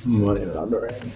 Money laundering.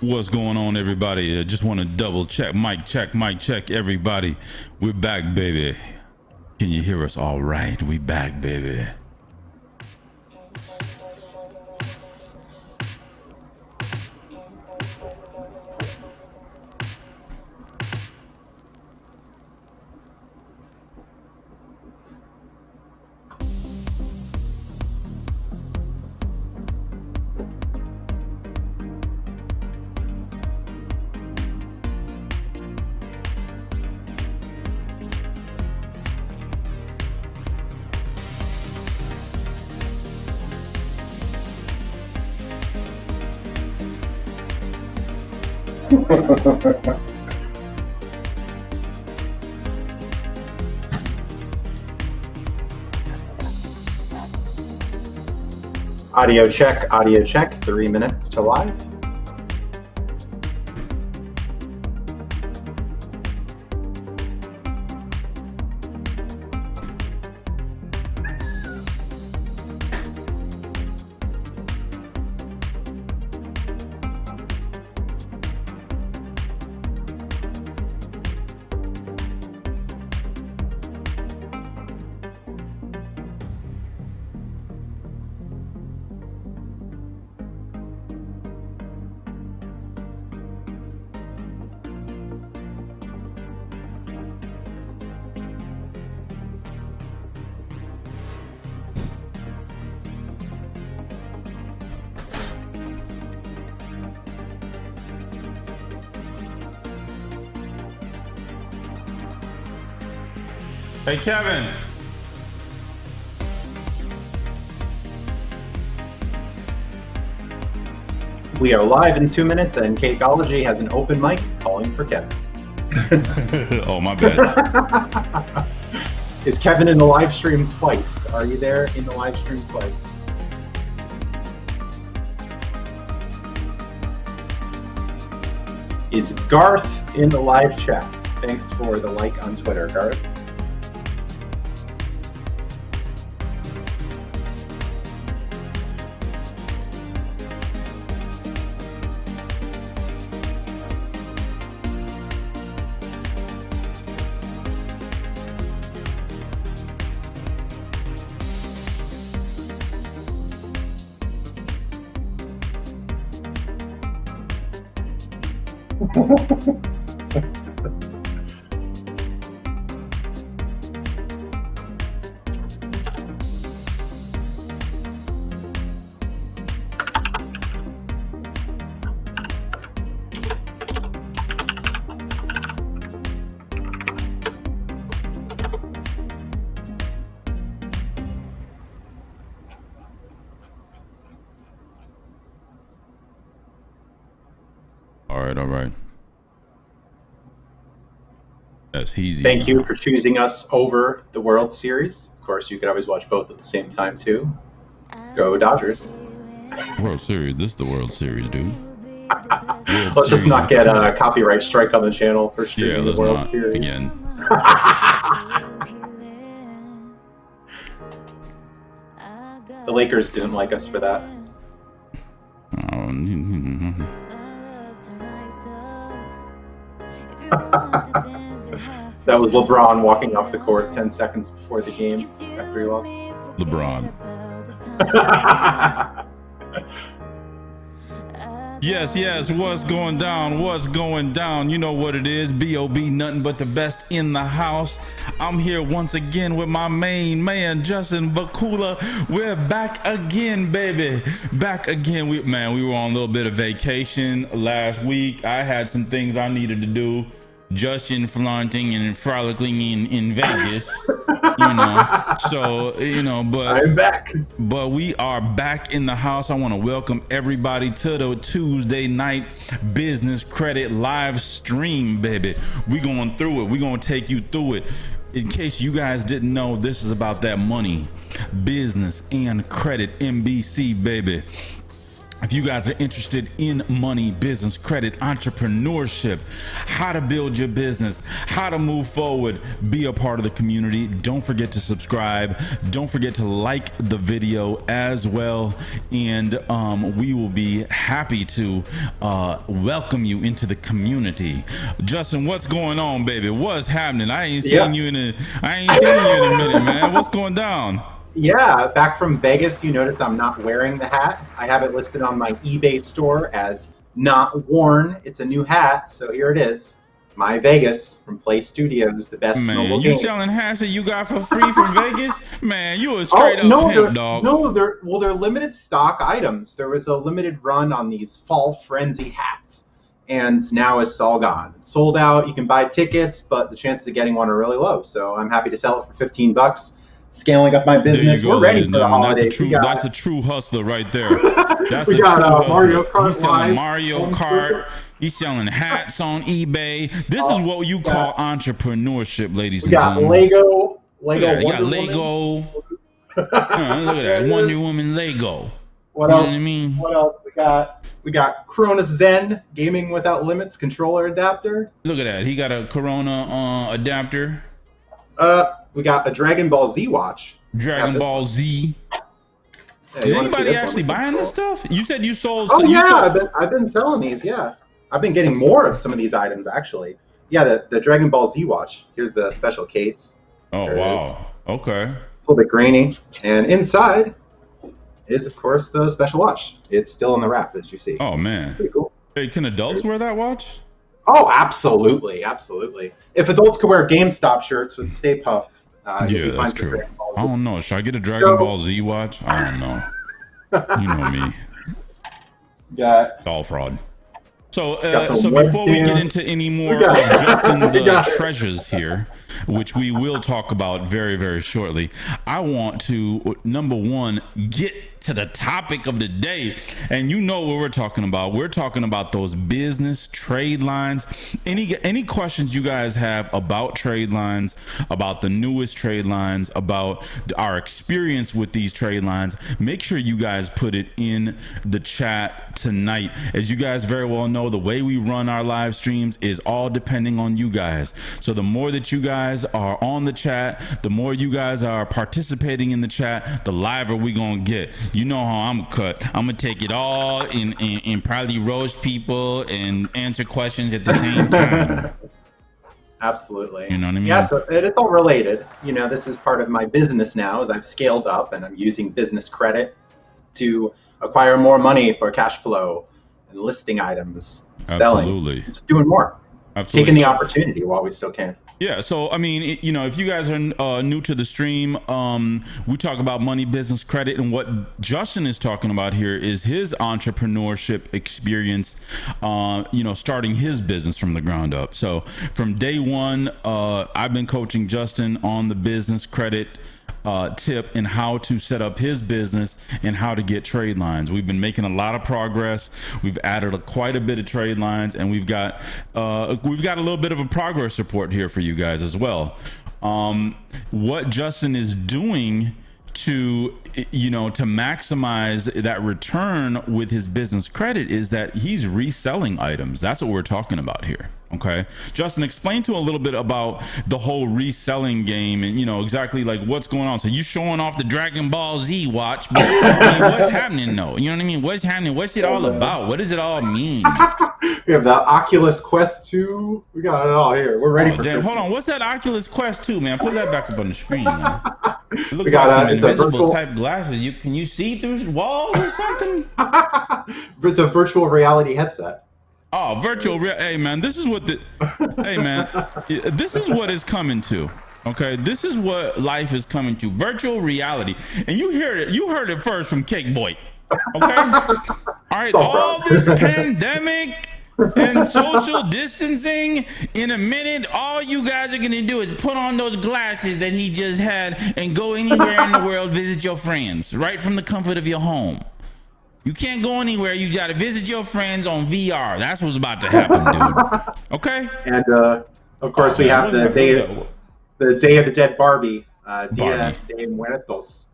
What's going on, everybody? I just want to double check, mic check, everybody. We're back, baby. Can you hear us all right? We back, baby. Audio check, 3 minutes to live. Hey, Kevin. We are live in 2 minutes, and Cakeologi has an open mic calling for Kevin. Oh, my bad. Is Kevin in the live stream twice? Are you there in the live stream twice? Is Garth in the live chat? Thanks for the like on Twitter, Garth. All right. That's easy. Thank you for choosing us over the World Series. Of course, you could always watch both at the same time, too. Go Dodgers. World Series. This is the World Series, dude. Let's just not get a copyright strike on the channel for streaming the World Series. Again. The Lakers didn't like us for that. That was LeBron walking off the court 10 seconds before the game after he lost. LeBron. Yes, what's going down? You know what it is, B.O.B. nothing but the best in the house. I'm here once again with my main man, Justin Vacula. We're back again, baby. Back again. We were on a little bit of vacation last week. I had some things I needed to do. Justin flaunting and frolicking in Vegas, but I'm back. But we are back in the house. I want to welcome everybody to the Tuesday night business credit live stream, baby. We going through it. We gonna take you through it. In case you guys didn't know, this is about that money, business, and credit. MBC, baby. If you guys are interested in money, business, credit, entrepreneurship, how to build your business, how to move forward, be a part of the community, don't forget to subscribe. Don't forget to like the video as well. And we will be happy to welcome you into the community. Justin, what's going on, baby? What's happening? I ain't seen you in a minute, man. What's going down? Yeah, back from Vegas, you notice I'm not wearing the hat. I have it listed on my eBay store as not worn. It's a new hat, so here it is. My Vegas from Play Studios, the best mobile game. You selling hats that you got for free from Vegas? Man, you a straight up pimp, dog. No, they're limited stock items. There was a limited run on these Fall Frenzy hats, and now it's all gone. It's sold out. You can buy tickets, but the chances of getting one are really low. So I'm happy to sell it for $15. Scaling up my business. We're ready for the holidays. That's a true hustler right there. That's we got Mario Kart. He's selling Mario Kart. He's selling hats on eBay. This is what you call entrepreneurship, ladies and gentlemen. Lego. You got Lego. Look at that Wonder Woman Lego. What else? Know what I mean? What else we got? Corona Zen Gaming Without Limits controller adapter. Look at that. He got a Corona adapter. We got a Dragon Ball Z watch. Dragon Ball Z. Yeah, is anybody actually buying this stuff? You said you sold. Oh yeah, I've been selling thes. Yeah, I've been getting more of some of these items actually. Yeah, the Dragon Ball Z watch. Here's the special case. Oh there wow. Okay. It's a little bit grainy, and inside is of course the special watch. It's still in the wrap, as you see. Oh man. Pretty cool. Hey, can adults wear that watch? Oh, absolutely. If adults could wear GameStop shirts with Stay Puft, yeah, that's true. I don't know. Should I get a Dragon Ball Z watch? I don't know. You know me. Got it's all fraud. So before we get into any more of Justin's treasures here, which we will talk about very, very shortly, I want to, number one, get to the topic of the day. And you know what we're talking about. We're talking about those business trade lines. Any questions you guys have about trade lines, about the newest trade lines, about our experience with these trade lines, make sure you guys put it in the chat tonight. As you guys very well know, the way we run our live streams is all depending on you guys. So the more that you guys are on the chat, the more you guys are participating in the chat, the liver we gonna get. You know how I'm cut. I'm gonna take it all and probably roast people and answer questions at the same time. Absolutely. You know what I mean? Yeah, so it's all related. You know, this is part of my business now as I've scaled up and I'm using business credit to acquire more money for cash flow and listing items, selling. Absolutely. Just doing more. Absolutely. Taking the opportunity while we still can. Yeah, so I mean, you know, if you guys are new to the stream, we talk about money, business, credit, and what Justin is talking about here is his entrepreneurship experience, you know, starting his business from the ground up. So from day one, I've been coaching Justin on the business credit tip in how to set up his business and how to get trade lines. We've been making a lot of progress. We've added quite a bit of trade lines, and we've got a little bit of a progress report here for you guys as well. What Justin is doing to maximize that return with his business credit is that he's reselling items. That's what we're talking about here. Okay, Justin, explain to a little bit about the whole reselling game and exactly like what's going on. So you showing off the Dragon Ball Z watch, but what's happening though? You know what I mean? What's happening? What's it all about? What does it all mean? We have the Oculus Quest 2. We got it all here. We're ready for Christmas. Hold on, what's that Oculus Quest 2, man? Put that back up on the screen, man. It looks we got like some it's invisible a virtual type glasses. Can you see through walls or something? It's a virtual reality headset. Oh, hey man, this is what this is what it's coming to. Okay, this is what life is coming to. Virtual reality, and you heard it first from Cake Boy. Okay, all right, all this pandemic and social distancing, in a minute, all you guys are gonna do is put on those glasses that he just had and go anywhere in the world, visit your friends right from the comfort of your home. You can't go anywhere. You got to visit your friends on VR. That's what's about to happen, dude. Okay. And of course, we have the Day of the Dead Barbie. Dia de Muertos.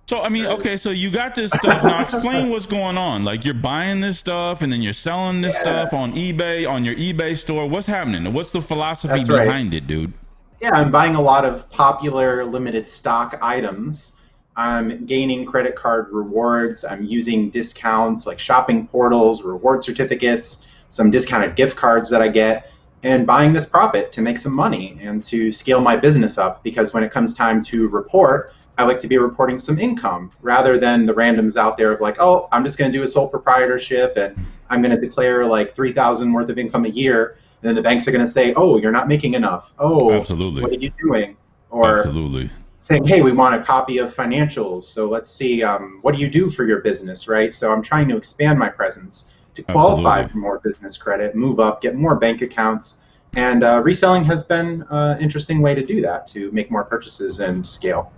So I mean, okay, so you got this stuff. Now explain what's going on. Like you're buying this stuff and then you're selling this stuff on eBay, on your eBay store. What's happening? What's the philosophy behind it, dude? Yeah, I'm buying a lot of popular limited stock items. I'm gaining credit card rewards. I'm using discounts like shopping portals, reward certificates, some discounted gift cards that I get, and buying this profit to make some money and to scale my business up. Because when it comes time to report, I like to be reporting some income rather than the randoms out there of like, oh, I'm just going to do a sole proprietorship and I'm going to declare like $3,000 worth of income a year. And then the banks are going to say, oh, you're not making enough. Oh, absolutely. What are you doing? Or absolutely. Saying, hey, we want a copy of financials, so let's see, what do you do for your business, right? So I'm trying to expand my presence to qualify for more business credit, move up, get more bank accounts, and reselling has been an interesting way to do that, to make more purchases and scale.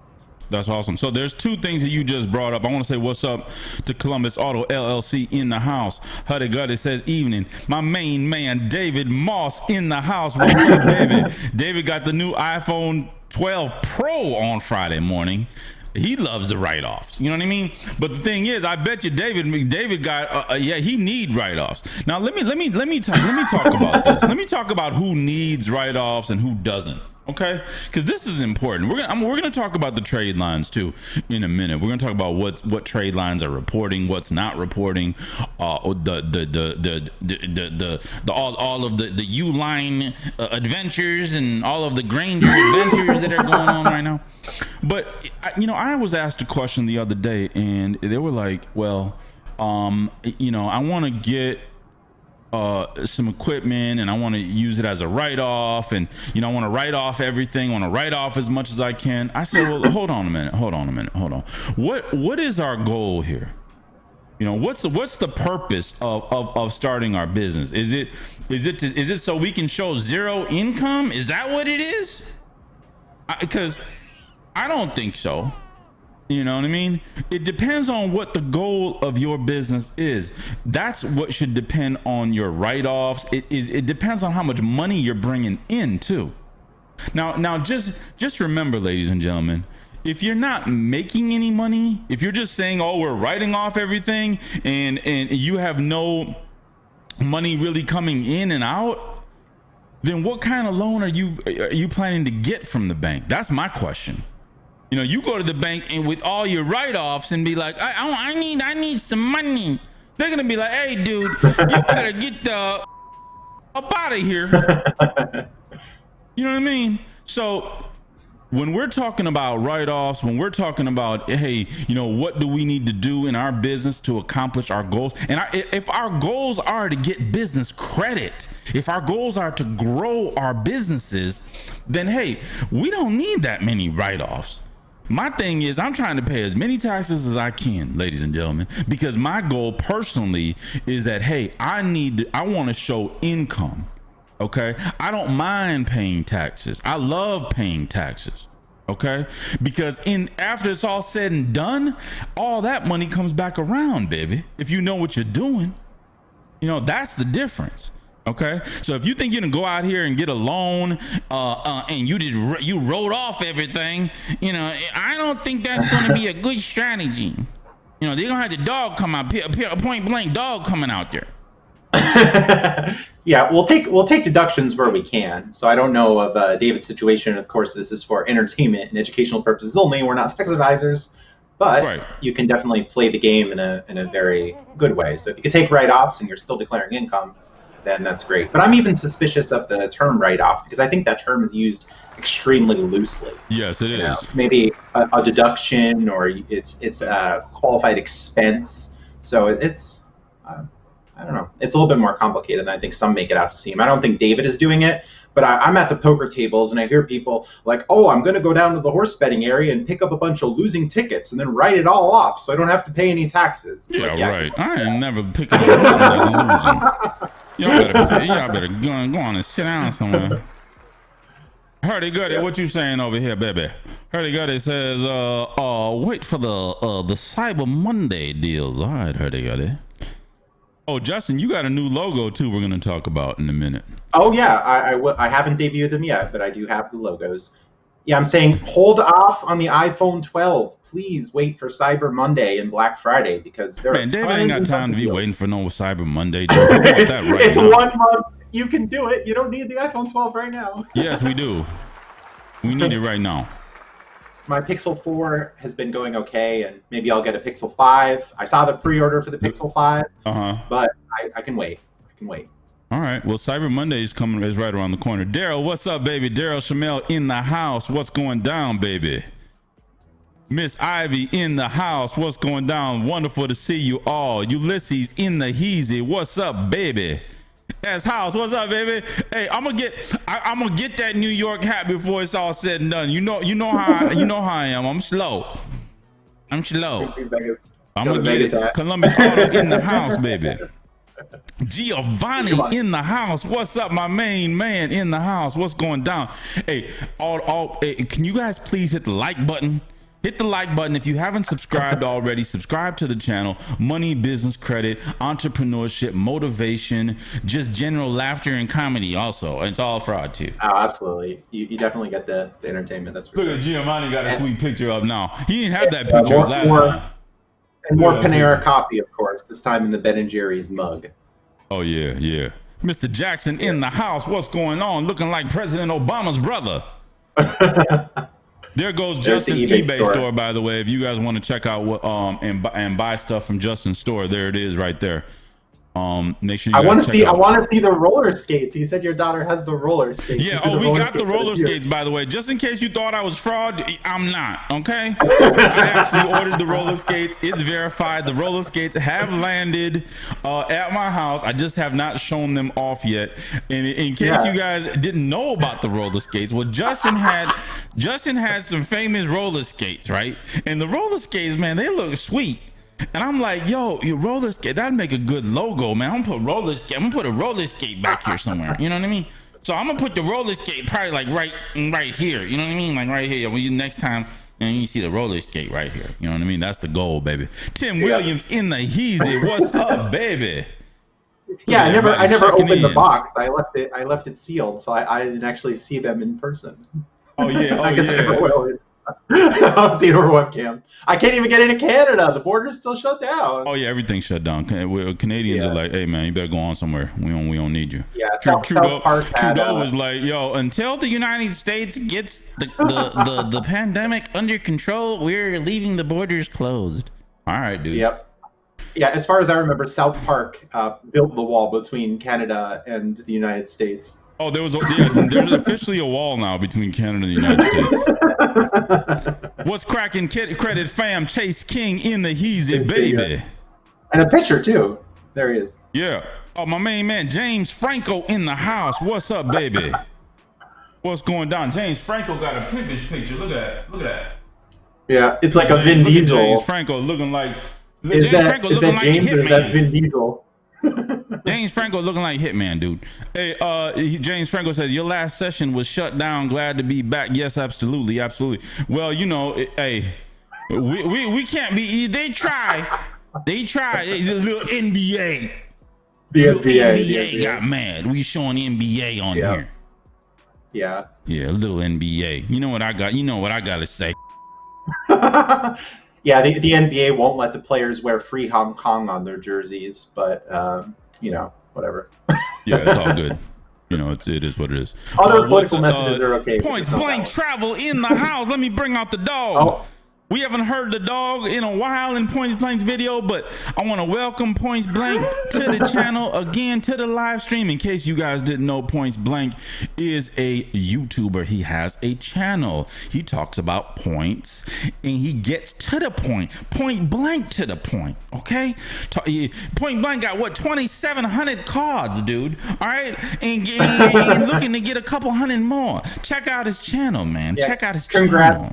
That's awesome. So there's two things that you just brought up. I want to say what's up to Columbus Auto LLC in the house. Hurdy Gurdy says evening. My main man, David Moss, in the house. What's up, David? David got the new iPhone 12 Pro on Friday morning. He loves the write-offs. You know what I mean? But the thing is, I bet you David got he need write-offs. Now let me talk about this. Let me talk about who needs write-offs and who doesn't. Okay, because this is important. We're gonna talk about the trade lines too in a minute. We're gonna talk about what trade lines are reporting, what's not reporting, all of the Uline adventures and all of the Granger adventures that are going on right now. But I was asked a question the other day, and they were like, "Well, I want to get." Some equipment and I want to use it as a write-off, and I want to write off everything. I want to write off as much as I can. I said, well, hold on a minute. What is our goal here? What's the purpose of starting our business? Is it so we can show zero income? Is that what it is? Because I don't think so. You know what I mean? It depends on what the goal of your business is. That's what should depend on your write-offs. It depends on how much money you're bringing in too. Now just remember, ladies and gentlemen, if you're not making any money, if you're just saying, oh, we're writing off everything and you have no money really coming in and out, then what kind of loan are you planning to get from the bank? That's my question. You go to the bank and with all your write-offs and be like, I need some money. They're gonna be like, hey, dude, you better get up out of here. You know what I mean? So when we're talking about write-offs, when we're talking about, hey, what do we need to do in our business to accomplish our goals? And if our goals are to get business credit, if our goals are to grow our businesses, then hey, we don't need that many write-offs. My thing is, I'm trying to pay as many taxes as I can, ladies and gentlemen, because my goal personally is that, hey, I want to show income. Okay. I don't mind paying taxes. I love paying taxes. Okay, because after it's all said and done, all that money comes back around, baby. If you know what you're doing, that's the difference. Okay, so if you think you're gonna go out here and get a loan, and you wrote off everything, I don't think that's gonna be a good strategy. They're gonna have the dog come out, a point blank dog coming out there. Yeah, we'll take deductions where we can. So I don't know of David's situation. Of course, this is for entertainment and educational purposes only. We're not tax advisors, but you can definitely play the game in a very good way. So if you could take write-offs and you're still declaring income, then that's great. But I'm even suspicious of the term write-off because I think that term is used extremely loosely. Yes, it is. Maybe a deduction, or it's a qualified expense. So it's I don't know. It's a little bit more complicated than I think some make it out to seem. I don't think David is doing it, but I'm at the poker tables and I hear people like, "Oh, I'm going to go down to the horse betting area and pick up a bunch of losing tickets and then write it all off so I don't have to pay any taxes." Yeah, like, right. I ain't never picking up that's losing. Y'all better go on and sit down somewhere. Hurdy Gurdy, what you saying over here, baby? Hurdy Gurdy says, wait for the Cyber Monday deals. All right, Hurdy Gurdy. Oh, Justin, you got a new logo too. We're gonna talk about in a minute. Oh yeah, I haven't debuted them yet, but I do have the logos. Yeah, I'm saying hold off on the iPhone 12. Please wait for Cyber Monday and Black Friday because David ain't got time to be waiting for no Cyber Monday. Dude. Want that right it's now. 1 month. You can do it. You don't need the iPhone 12 right now. Yes, we do. We need it right now. My Pixel 4 has been going okay, and maybe I'll get a Pixel 5. I saw the pre-order for the Pixel 5, but I can wait. All right. Well, Cyber Monday is right around the corner. Daryl, what's up, baby? Daryl Shamel in the house. What's going down, baby? Miss Ivy in the house. What's going down? Wonderful to see you all. Ulysses in the heezy. What's up, baby? That's house. What's up, baby? Hey, I'm gonna get that New York hat before it's all said and done. You know how I am. I'm slow. I'm gonna get it. Columbus Auto in the house, baby. Giovanni in the house. What's up, my main man in the house? What's going down? Hey, can you guys please hit the like button? Hit the like button. If you haven't subscribed already, subscribe to the channel. Money, business, credit, entrepreneurship, motivation, just general laughter and comedy also. It's all fraud too. Oh, absolutely. You definitely get the entertainment. That's for sure. Look at Giovanni got a sweet picture up now. He didn't have that picture up last time. And more Panera coffee, of course, this time in the Ben & Jerry's mug. Oh, yeah. Mr. Jackson in the house. What's going on? Looking like President Obama's brother. There goes Justin's eBay store, by the way. If you guys want to check out what and buy stuff from Justin's store, there it is right there. Make sure you I want to see the roller skates. You said your daughter has the roller skates. Yeah, we got the roller skates, by the way. Just in case you thought I was fraud, I'm not, okay? I actually ordered the roller skates. It's verified. The roller skates have landed at my house. I just have not shown them off yet. And in case you guys didn't know about the roller skates, well, Justin had some famous roller skates, right? And the roller skates, man, they look sweet. And I'm like, yo, your roller skate, that'd make a good logo, man. I'm gonna put a roller skate back here somewhere. You know what I mean? So I'm gonna put the roller skate probably like right here. You know what I mean? Like right here. When next time you see the roller skate right here. You know what I mean? That's the goal, baby. Tim Williams in the heezy. What's up, baby? Yeah, I never opened the box. I left it sealed, so I didn't actually see them in person. Oh yeah. I guess I never will. I'll see it over webcam. I can't even get into Canada. The border's still shut down. Oh yeah, everything's shut down. Canadians are like, hey man, you better go on somewhere. We don't need you. Yeah, Trudeau was like, yo, until the United States gets the pandemic under control, we're leaving the borders closed. All right, dude. Yep. Yeah, as far as I remember, South Park built the wall between Canada and the United States. Oh, there's officially a wall now between Canada and the United States. What's cracking, credit fam? Chase King in the heezy, baby. And a picture too. There he is. Yeah. Oh, my main man James Franco in the house. What's up, baby? What's going down? James Franco got a pimpish picture. Look at that. Yeah, it's like a Vin Diesel. James Franco looking like. Is that James or is that Vin Diesel? James Franco looking like Hitman, dude. Hey, James Franco says your last session was shut down. Glad to be back. Yes, absolutely, absolutely. Well, you know, hey, we can't be. They try. The little NBA. The NBA got mad. We showing NBA on here. Yeah. Yeah, a little NBA. You know what I got? You know what I got to say. Yeah, the NBA won't let the players wear Free Hong Kong on their jerseys, but you know, whatever. Yeah, it's all good. You know, it is what it is. Other political messages are okay. Points Blank Travel in the house. Let me bring out the dog. Oh. We haven't heard the dog in a while in Points Blank's video, but I want to welcome Points Blank to the channel again, to the live stream. In case you guys didn't know, Points Blank is a YouTuber. He has a channel. He talks about points and he gets to the point blank to the point. Okay, Point Blank got what, 2,700 cards, dude. All right, and looking to get a couple hundred more. Check out his channel, man. Yeah, check out his channel.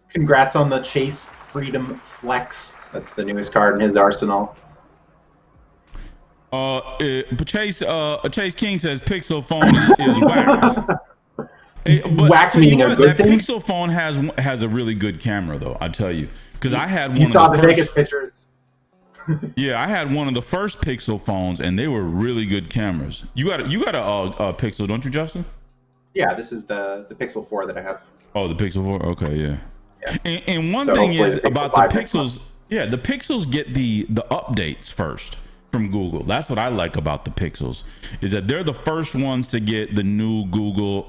Congrats on the Chase Freedom Flex. That's the newest card in his arsenal. Chase King says Pixel phone is whacked. Whacked meaning a good thing? Pixel phone has a really good camera though, I tell you. Because I had one. You saw the Vegas pictures. Yeah, I had one of the first Pixel phones, and they were really good cameras. You got a Pixel, don't you, Justin? Yeah, this is the Pixel 4 that I have. Oh, the Pixel 4. Okay, yeah. And one so thing is about the Pixels. Yeah, the Pixels get the updates first from Google. That's what I like about the Pixels, is that they're the first ones to get the new Google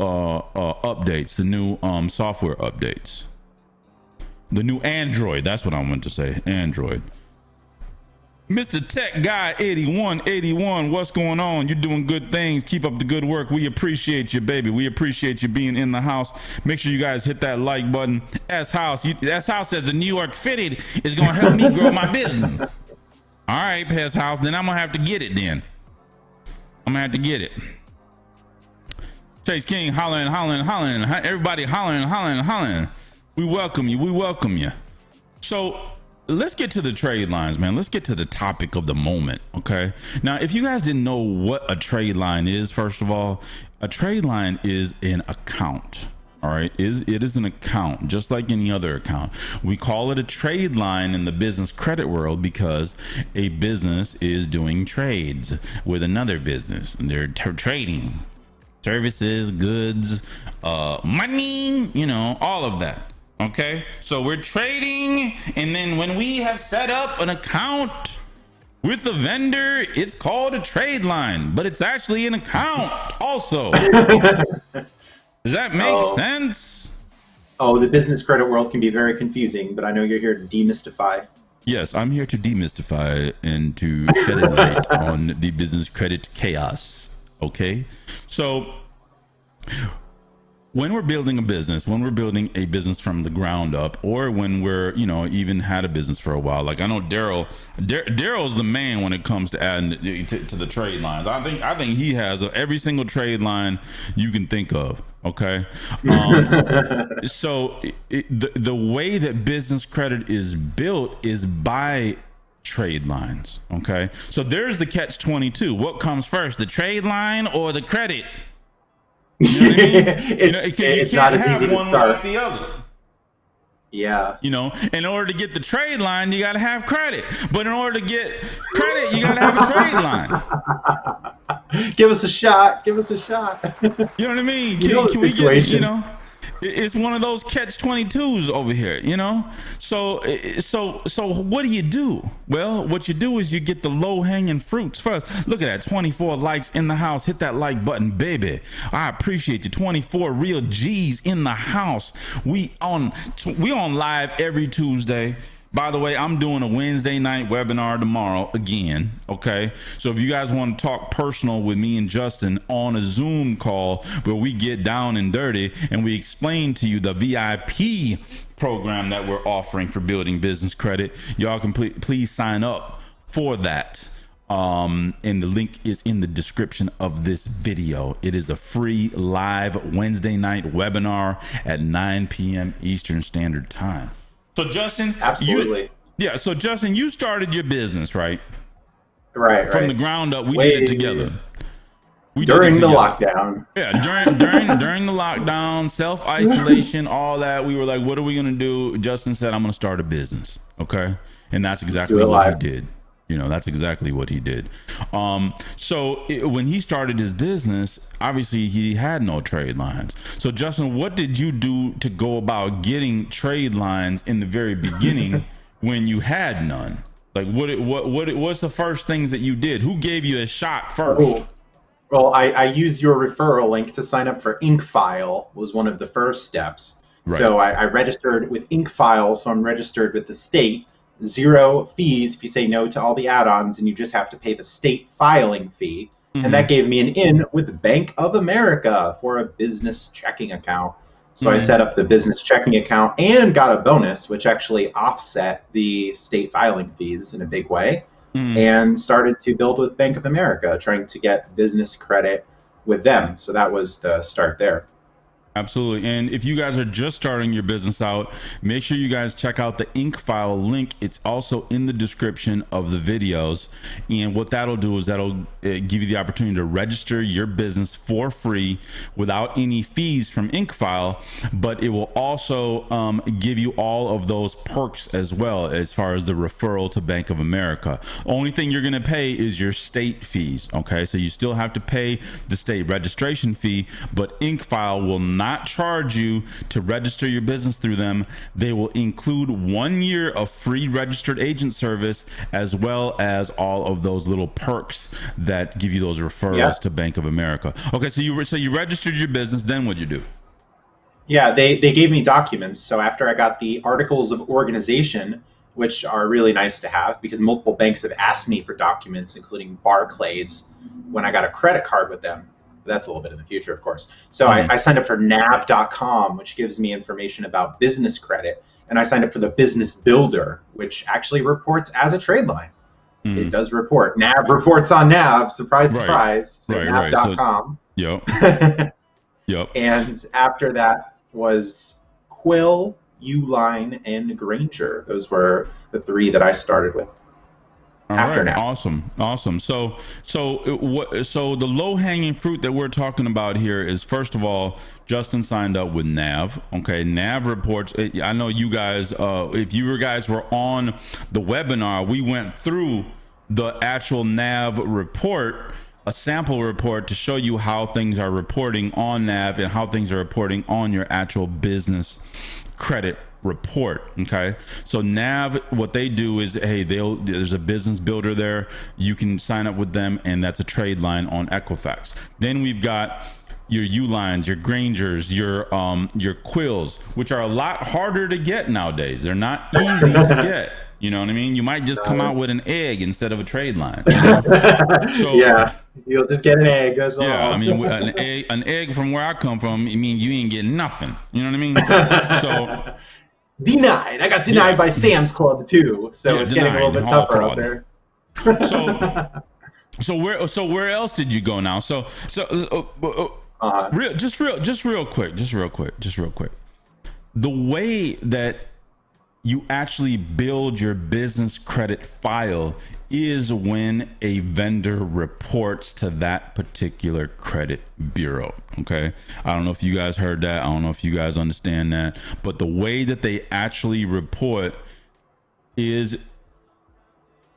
updates, the new software updates, the new Android. That's what I meant to say, Android. Mr. Tech Guy 8181, what's going on? You're doing good things. Keep up the good work. We appreciate you, baby. We appreciate you being in the house. Make sure you guys hit that like button. S House says the New York Fitted is going to help me grow my business. All right, S House, then I'm going to have to get it then. I'm going to have to get it. Chase King hollering. Everybody hollering. We welcome you. So, let's get to the trade lines, man. Let's get to the topic of the moment, okay? Now, if you guys didn't know what a trade line is, first of all, a trade line is an account, all right? It is an account, just like any other account. We call it a trade line in the business credit world because a business is doing trades with another business. They're trading services, goods, money, you know, all of that. Okay, so we're trading, and then when we have set up an account with the vendor, it's called a trade line, but it's actually an account also. Does that make sense? Oh, the business credit world can be very confusing, but I know you're here to demystify. Yes, I'm here to demystify and to shed a light on the business credit chaos. Okay, so when we're building a business from the ground up, or when we're, you know, even had a business for a while, like I know Daryl's the man when it comes to adding to the trade lines. I think he has every single trade line you can think of. Okay, so the way that business credit is built is by trade lines. Okay, so there's the catch-22. What comes first, the trade line or the credit? You know what I mean? It's not as easy to one without the other. Yeah. You know, in order to get the trade line, you got to have credit. But in order to get credit, you got to have a trade line. Give us a shot. You know what I mean? Can we get, you know? It's one of those catch-22s over here, you know? So what do you do? Well, what you do is you get the low-hanging fruits first. Look at that, 24 likes in the house. Hit that like button, baby. I appreciate you. 24 real G's in the house. We on live every Tuesday. By the way, I'm doing a Wednesday night webinar tomorrow again, okay? So if you guys want to talk personal with me and Justin on a Zoom call where we get down and dirty and we explain to you the VIP program that we're offering for building business credit, y'all can please sign up for that. And the link is in the description of this video. It is a free live Wednesday night webinar at 9 p.m. Eastern Standard Time. So Justin, absolutely. So Justin, you started your business, right? from the ground up. We did it together. During the lockdown. Yeah, during the lockdown, self-isolation, all that. We were like, what are we going to do? Justin said, I'm going to start a business. Okay. And that's exactly what he did. That's exactly what he did. When he started his business, obviously he had no trade lines. So Justin, what did you do to go about getting trade lines in the very beginning when you had none? Like what's the first things that you did? Who gave you a shot first? Oh. Well, I used your referral link to sign up for InkFile was one of the first steps. Right. So I registered with InkFile, so I'm registered with the state. 0 fees if you say no to all the add-ons, and you just have to pay the state filing fee. Mm-hmm. And that gave me an in with Bank of America for a business checking account. So I set up the business checking account and got a bonus, which actually offset the state filing fees in a big way. And started to build with Bank of America, trying to get business credit with them. So that was the start there. Absolutely. And if you guys are just starting your business out, make sure you guys check out the InkFile link. It's also in the description of the videos. And what that'll do is that'll give you the opportunity to register your business for free without any fees from InkFile, but it will also give you all of those perks as well, as far as the referral to Bank of America. Only thing you're going to pay is your state fees. Okay. So you still have to pay the state registration fee, but InkFile will not charge you to register your business through them. They will include 1 year of free registered agent service, as well as all of those little perks that give you those referrals to Bank of America. Okay, so you registered your business, then what'd you do? Yeah, they gave me documents. So after I got the articles of organization, which are really nice to have because multiple banks have asked me for documents, including Barclays, when I got a credit card with them. That's a little bit in the future, of course. So I signed up for nav.com, which gives me information about business credit. And I signed up for the Business Builder, which actually reports as a trade line. It does report. Nav reports on Nav. Surprise, surprise. So nav.com. So, yep. And after that was Quill, Uline, and Granger. Those were the 3 that I started with. All right. Awesome. So the low-hanging fruit that we're talking about here is, first of all, Justin signed up with Nav. Okay, Nav reports. I know you guys, if you guys were on the webinar, we went through the actual Nav report, a sample report, to show you how things are reporting on Nav and how things are reporting on your actual business credit report. Okay, so Nav, what they do is, hey, there's a business builder there, you can sign up with them, and that's a trade line on Equifax. Then we've got your U-lines, your Grangers, your Quills, which are a lot harder to get nowadays. They're not easy to get. You know what I mean? You might just come out with an egg instead of a trade line. So, yeah, you'll just get an egg. That's all. Yeah, I mean, an egg from where I come from, I mean, you ain't getting nothing. You know what I mean? So denied. I got denied by Sam's Club too, so it's getting a little bit tougher out there. So where else did you go now? Real quick. The way that you actually build your business credit file is when a vendor reports to that particular credit bureau. Okay, I don't know if you guys heard that, I don't know if you guys understand that, but the way that they actually report is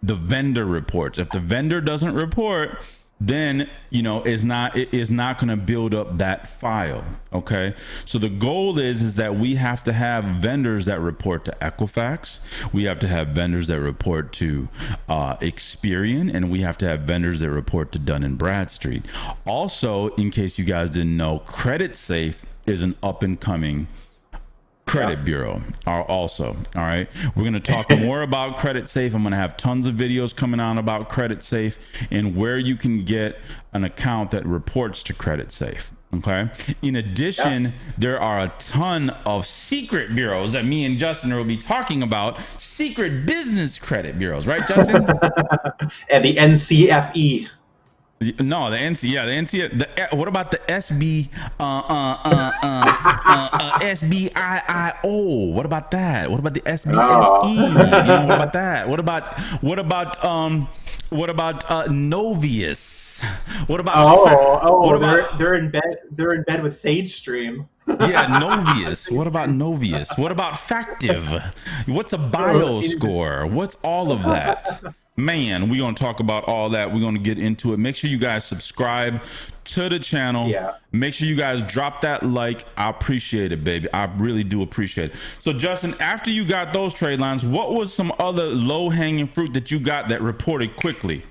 the vendor reports. If the vendor doesn't report, then it is not going to build up that file. Okay, so the goal is that we have to have vendors that report to Equifax, we have to have vendors that report to Experian, and we have to have vendors that report to Dun & Bradstreet. Also, in case you guys didn't know, Credit Safe is an up and coming credit bureau also. All right, we're going to talk more about Credit Safe. I'm going to have tons of videos coming out about Credit Safe and where you can get an account that reports to Credit Safe. Okay, in addition, there are a ton of secret bureaus that me and Justin will be talking about, secret business credit bureaus, right, Justin? And the NCFE. No, the NC, yeah, the NC. What about the SB? SBIIO. What about that? What about the SBSE? You know, what about that? What about Novius? What about they're in bed with Sage Stream. Yeah, Novius. What about Novius? What about Factive? What's a bio score? What's all of that? Man, we're going to talk about all that. We're going to get into it. Make sure you guys subscribe to the channel. Yeah. Make sure you guys drop that like. I appreciate it, baby. I really do appreciate it. So, Justin, after you got those trade lines, what was some other low-hanging fruit that you got that reported quickly?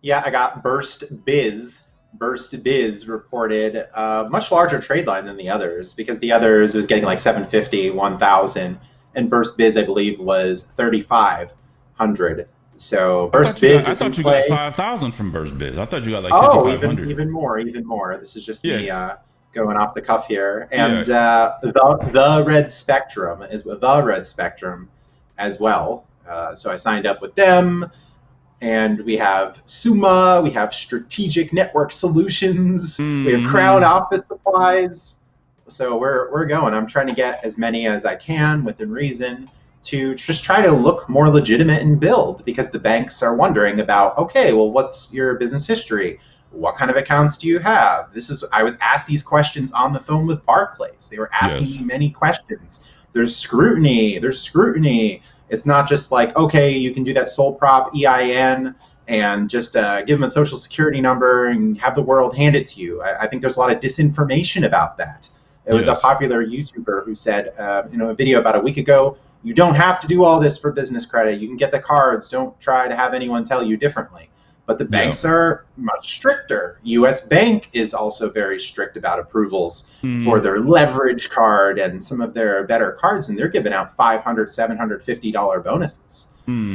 Yeah, I got Burst Biz. Burst Biz reported a much larger trade line than the others, because the others was getting like 750, 1,000, and Burst Biz, I believe, was 3,500. So Burst Biz. I thought you got 5,000 from Burst Biz. I thought you got like 5,500. Even more. This is just me going off the cuff here. And the Red Spectrum is the Red Spectrum as well. So I signed up with them. And we have Summa, we have Strategic Network Solutions, we have Crown Office Supplies. So we're going. I'm trying to get as many as I can within reason to just try to look more legitimate and build, because the banks are wondering about, okay, well, what's your business history? What kind of accounts do you have? I was asked these questions on the phone with Barclays. They were asking me many questions. There's scrutiny. It's not just like, okay, you can do that sole prop EIN and just give them a social security number and have the world hand it to you. I think there's a lot of disinformation about that. It was a popular YouTuber who said, in a video about a week ago, you don't have to do all this for business credit. You can get the cards. Don't try to have anyone tell you differently. But the banks are much stricter. U.S. Bank is also very strict about approvals for their leverage card and some of their better cards, and they're giving out $500, $750 bonuses.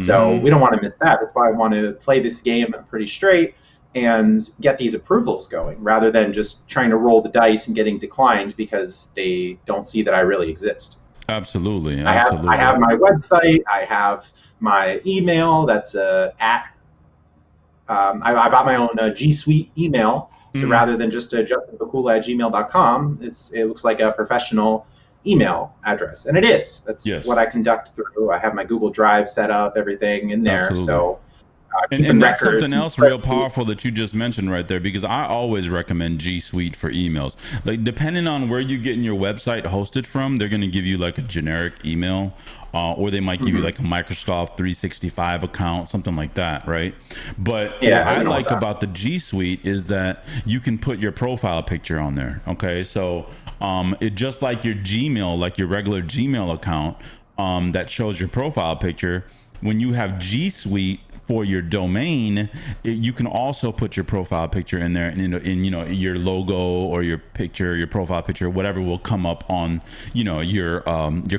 So we don't want to miss that. That's why I want to play this game pretty straight and get these approvals going, rather than just trying to roll the dice and getting declined because they don't see that I really exist. Absolutely. I have my website. I have my email. That's at. I bought my own G Suite email, so rather than just justinvacula@gmail.com, it looks like a professional email address, and it is. That's what I conduct through. I have my Google Drive set up, everything in there. Absolutely. So. And that's something else real powerful that you just mentioned right there, because I always recommend G Suite for emails. Like, depending on where you're getting your website hosted from, they're going to give you like a generic email, or they might give you like a Microsoft 365 account, something like that, right? But what I like about the G Suite is that you can put your profile picture on there. Okay, so it just like your Gmail, like your regular Gmail account that shows your profile picture. When you have G Suite for your domain, you can also put your profile picture in there, and in your logo or your picture, your profile picture, whatever will come up on your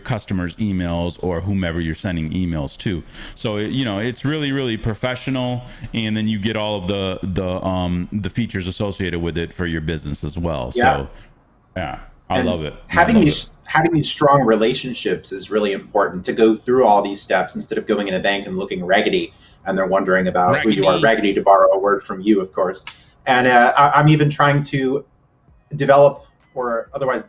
customers' emails or whomever you're sending emails to. So it's really, really professional, and then you get all of the features associated with it for your business as well. So I love it. Having these strong relationships is really important, to go through all these steps instead of going in a bank and looking raggedy. And they're wondering about who you are. Raggedy, to borrow a word from you, of course. And I'm even trying to develop, or otherwise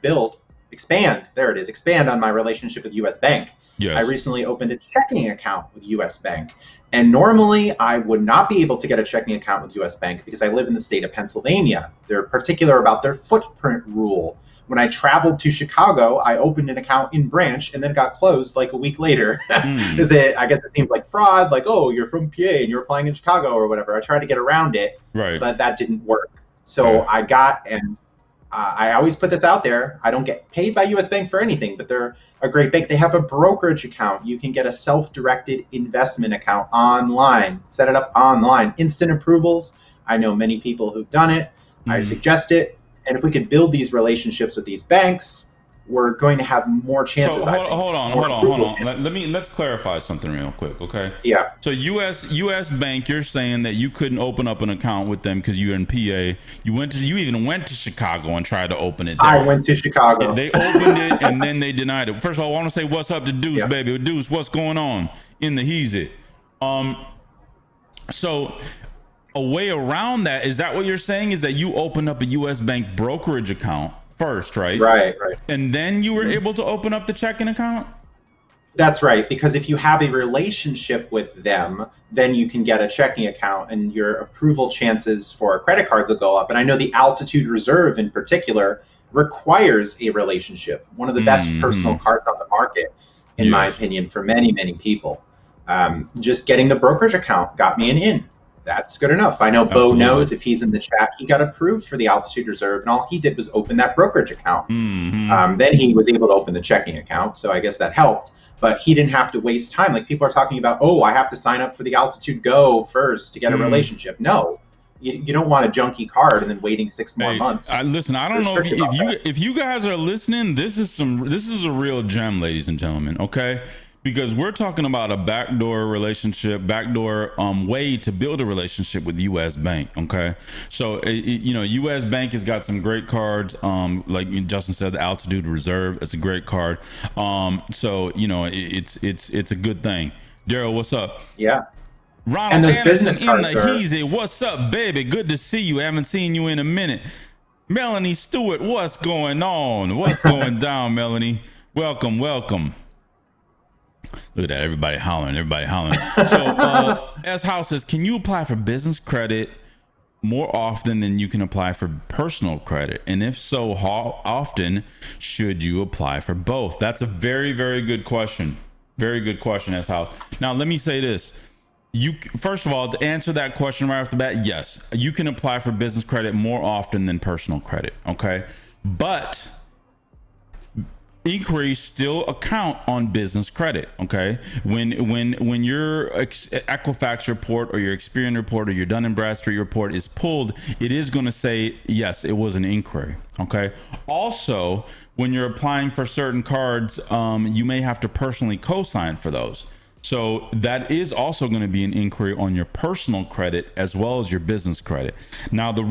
expand on my relationship with U.S. Bank. Yes. I recently opened a checking account with U.S. Bank. And normally I would not be able to get a checking account with U.S. Bank because I live in the state of Pennsylvania. They're particular about their footprint rule. When I traveled to Chicago, I opened an account in branch and then got closed like a week later. I guess it seems like fraud, like, oh, you're from PA and you're applying in Chicago or whatever. I tried to get around it, but that didn't work. So I always put this out there. I don't get paid by U.S. Bank for anything, but they're a great bank. They have a brokerage account. You can get a self-directed investment account online, set it up online, instant approvals. I know many people who've done it. I suggest it. And if we could build these relationships with these banks, we're going to have more chances. So hold on. Let's clarify something real quick, okay? Yeah. So U.S. Bank, you're saying that you couldn't open up an account with them because you're in PA. You even went to Chicago and tried to open it there. I went to Chicago. They opened it and then they denied it. First of all, I want to say what's up to Deuce, baby. Deuce, what's going on in the Heezy? So a way around that, is that what you're saying, is that you open up a U.S. Bank brokerage account first, right? Right. And then you were able to open up the checking account? That's right, because if you have a relationship with them, then you can get a checking account and your approval chances for credit cards will go up. And I know the Altitude Reserve in particular requires a relationship, one of the best personal cards on the market, in my opinion, for many, many people. Just getting the brokerage account got me an in. That's good enough. I know Bo knows, if he's in the chat, he got approved for the Altitude Reserve, and all he did was open that brokerage account. Then he was able to open the checking account, so I guess that helped. But he didn't have to waste time. Like people are talking about, oh, I have to sign up for the Altitude Go first to get a relationship. No, you don't want a junky card and then waiting 6 more months. Listen, I don't know if you guys are listening. This is a real gem, ladies and gentlemen. Okay. Because we're talking about a backdoor relationship, backdoor way to build a relationship with U.S. Bank. Okay, so U.S. Bank has got some great cards. Like Justin said, the Altitude Reserve is a great card. So it's a good thing. Daryl, what's up? Yeah. Ronald and those business cards in the Heezy. What's up, baby? Good to see you. Haven't seen you in a minute. Melanie Stewart, what's going on? What's going down, Melanie? Welcome. Look at that, everybody hollering. So S House says, can you apply for business credit more often than you can apply for personal credit? And if so, how often should you apply for both? That's a very, very good question. Very good question, S House. Now, let me say this. First of all, to answer that question right off the bat, yes, you can apply for business credit more often than personal credit, okay? But inquiries still account on business credit. Okay, when your Equifax report or your Experian report or your Dun & Bradstreet report is pulled, it is going to say yes, it was an inquiry. Okay, also when you're applying for certain cards, you may have to personally co-sign for those, so that is also going to be an inquiry on your personal credit as well as your business credit. Now the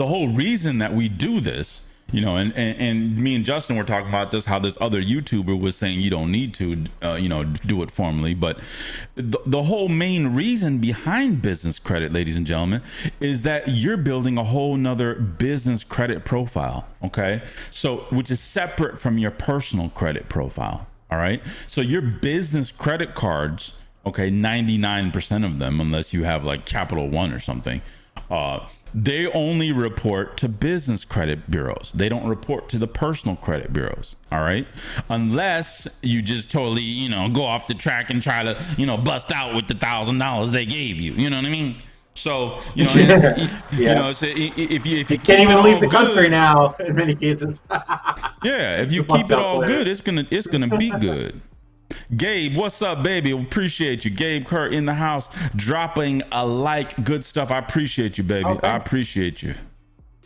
whole reason that we do this, and me and Justin were talking about this, how this other YouTuber was saying you don't need to, do it formally. But the whole main reason behind business credit, ladies and gentlemen, is that you're building a whole nother business credit profile. Okay. So, which is separate from your personal credit profile. All right. So your business credit cards, okay, 99% of them, unless you have like Capital One or something, they only report to business credit bureaus. They don't report to the personal credit bureaus. All right. Unless you just totally, go off the track and try to, bust out with the $1,000 they gave you. You know what I mean? So, if you can't even leave the country now in many cases. Yeah. If you keep it all good, it's going to be good. Gabe, what's up, baby? Appreciate you. Gabe Kerr in the house, dropping a like. Good stuff. I appreciate you, baby. Okay. I appreciate you.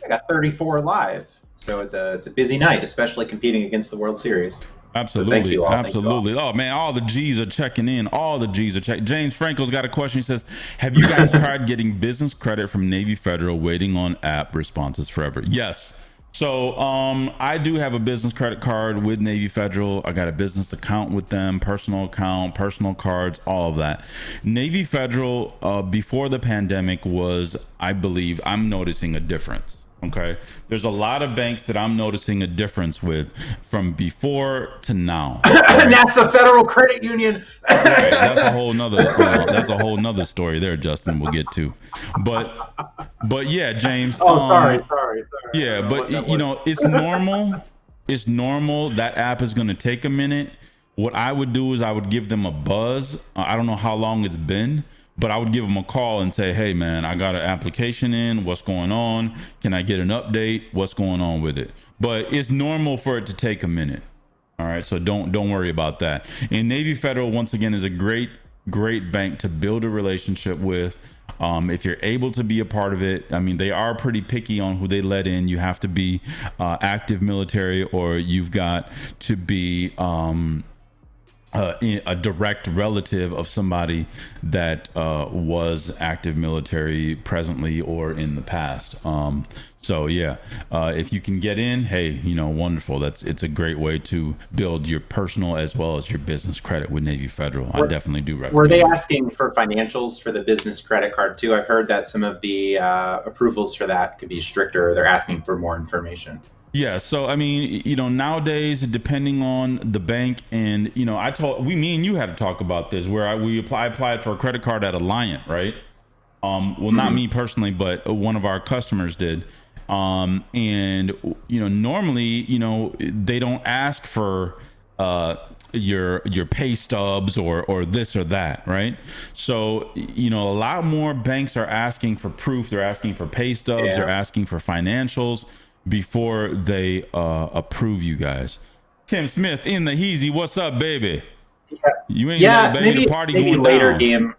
I got 34 live, so it's a busy night, especially competing against the World Series. Absolutely. So thank you all. Absolutely. Thank you all. Oh man, all the G's are checking in. James Franco's got a question. He says, have you guys tried getting business credit from Navy Federal, waiting on app responses forever? Yes. So I do have a business credit card with Navy Federal. I got a business account with them, personal account, personal cards, all of that. Navy Federal, before the pandemic was, I believe, I'm noticing a difference. Okay. There's a lot of banks that I'm noticing a difference with from before to now. Right? That's a Federal Credit Union. Right, that's a whole nother story there, Justin, we'll get to. But yeah, James. Sorry. Yeah, but it's normal. It's normal. That app is going to take a minute. What I would do is I would give them a buzz. I don't know how long it's been, but I would give them a call and say, hey man, I got an application in. What's going on? Can I get an update? What's going on with it? But it's normal for it to take a minute. All right. So don't worry about that. And Navy Federal, once again, is a great bank to build a relationship with. If you're able to be a part of it, I mean, they are pretty picky on who they let in. You have to be active military, or you've got to be a direct relative of somebody that was active military presently or in the past. So yeah, if you can get in, hey, wonderful. It's a great way to build your personal as well as your business credit with Navy Federal. I definitely do recommend. Were they asking for financials for the business credit card too? I've heard that some of the approvals for that could be stricter. They're asking for more information. Yeah, so I mean, nowadays, depending on the bank, and me and you had to talk about this, where I applied for a credit card at Alliant, right? Well, not me personally, but one of our customers did. And normally, they don't ask for your pay stubs or this or that, right? So a lot more banks are asking for proof. They're asking for pay stubs. Yeah. They're asking for financials before they approve you guys. Tim Smith in the Heezy, what's up, baby? Yeah. You ain't baby, the party maybe going later down.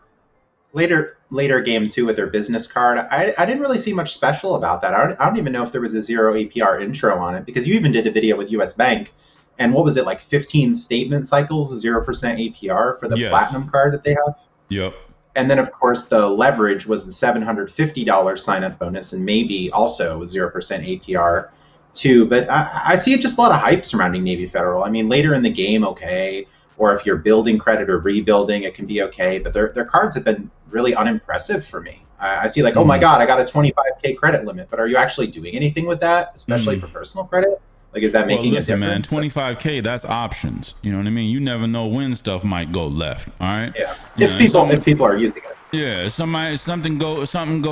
Later game too with their business card. I didn't really see much special about that. I don't even know if there was a 0 APR intro on it, because you even did a video with US Bank, and what was it, like 15 statement cycles, 0% APR for the platinum card that they have? Yep. And then, of course, the leverage was the $750 sign-up bonus, and maybe also 0% APR too. But I see just a lot of hype surrounding Navy Federal. I mean, later in the game, okay, or if you're building credit or rebuilding, it can be okay. But their cards have been really unimpressive for me. I see like, oh my God, I got a 25K credit limit, but are you actually doing anything with that, especially for personal credit? Like, is that making a difference? Man, 25K, that's options. You know what I mean? You never know when stuff might go left. All right. Yeah. If people are using it. Yeah. Something go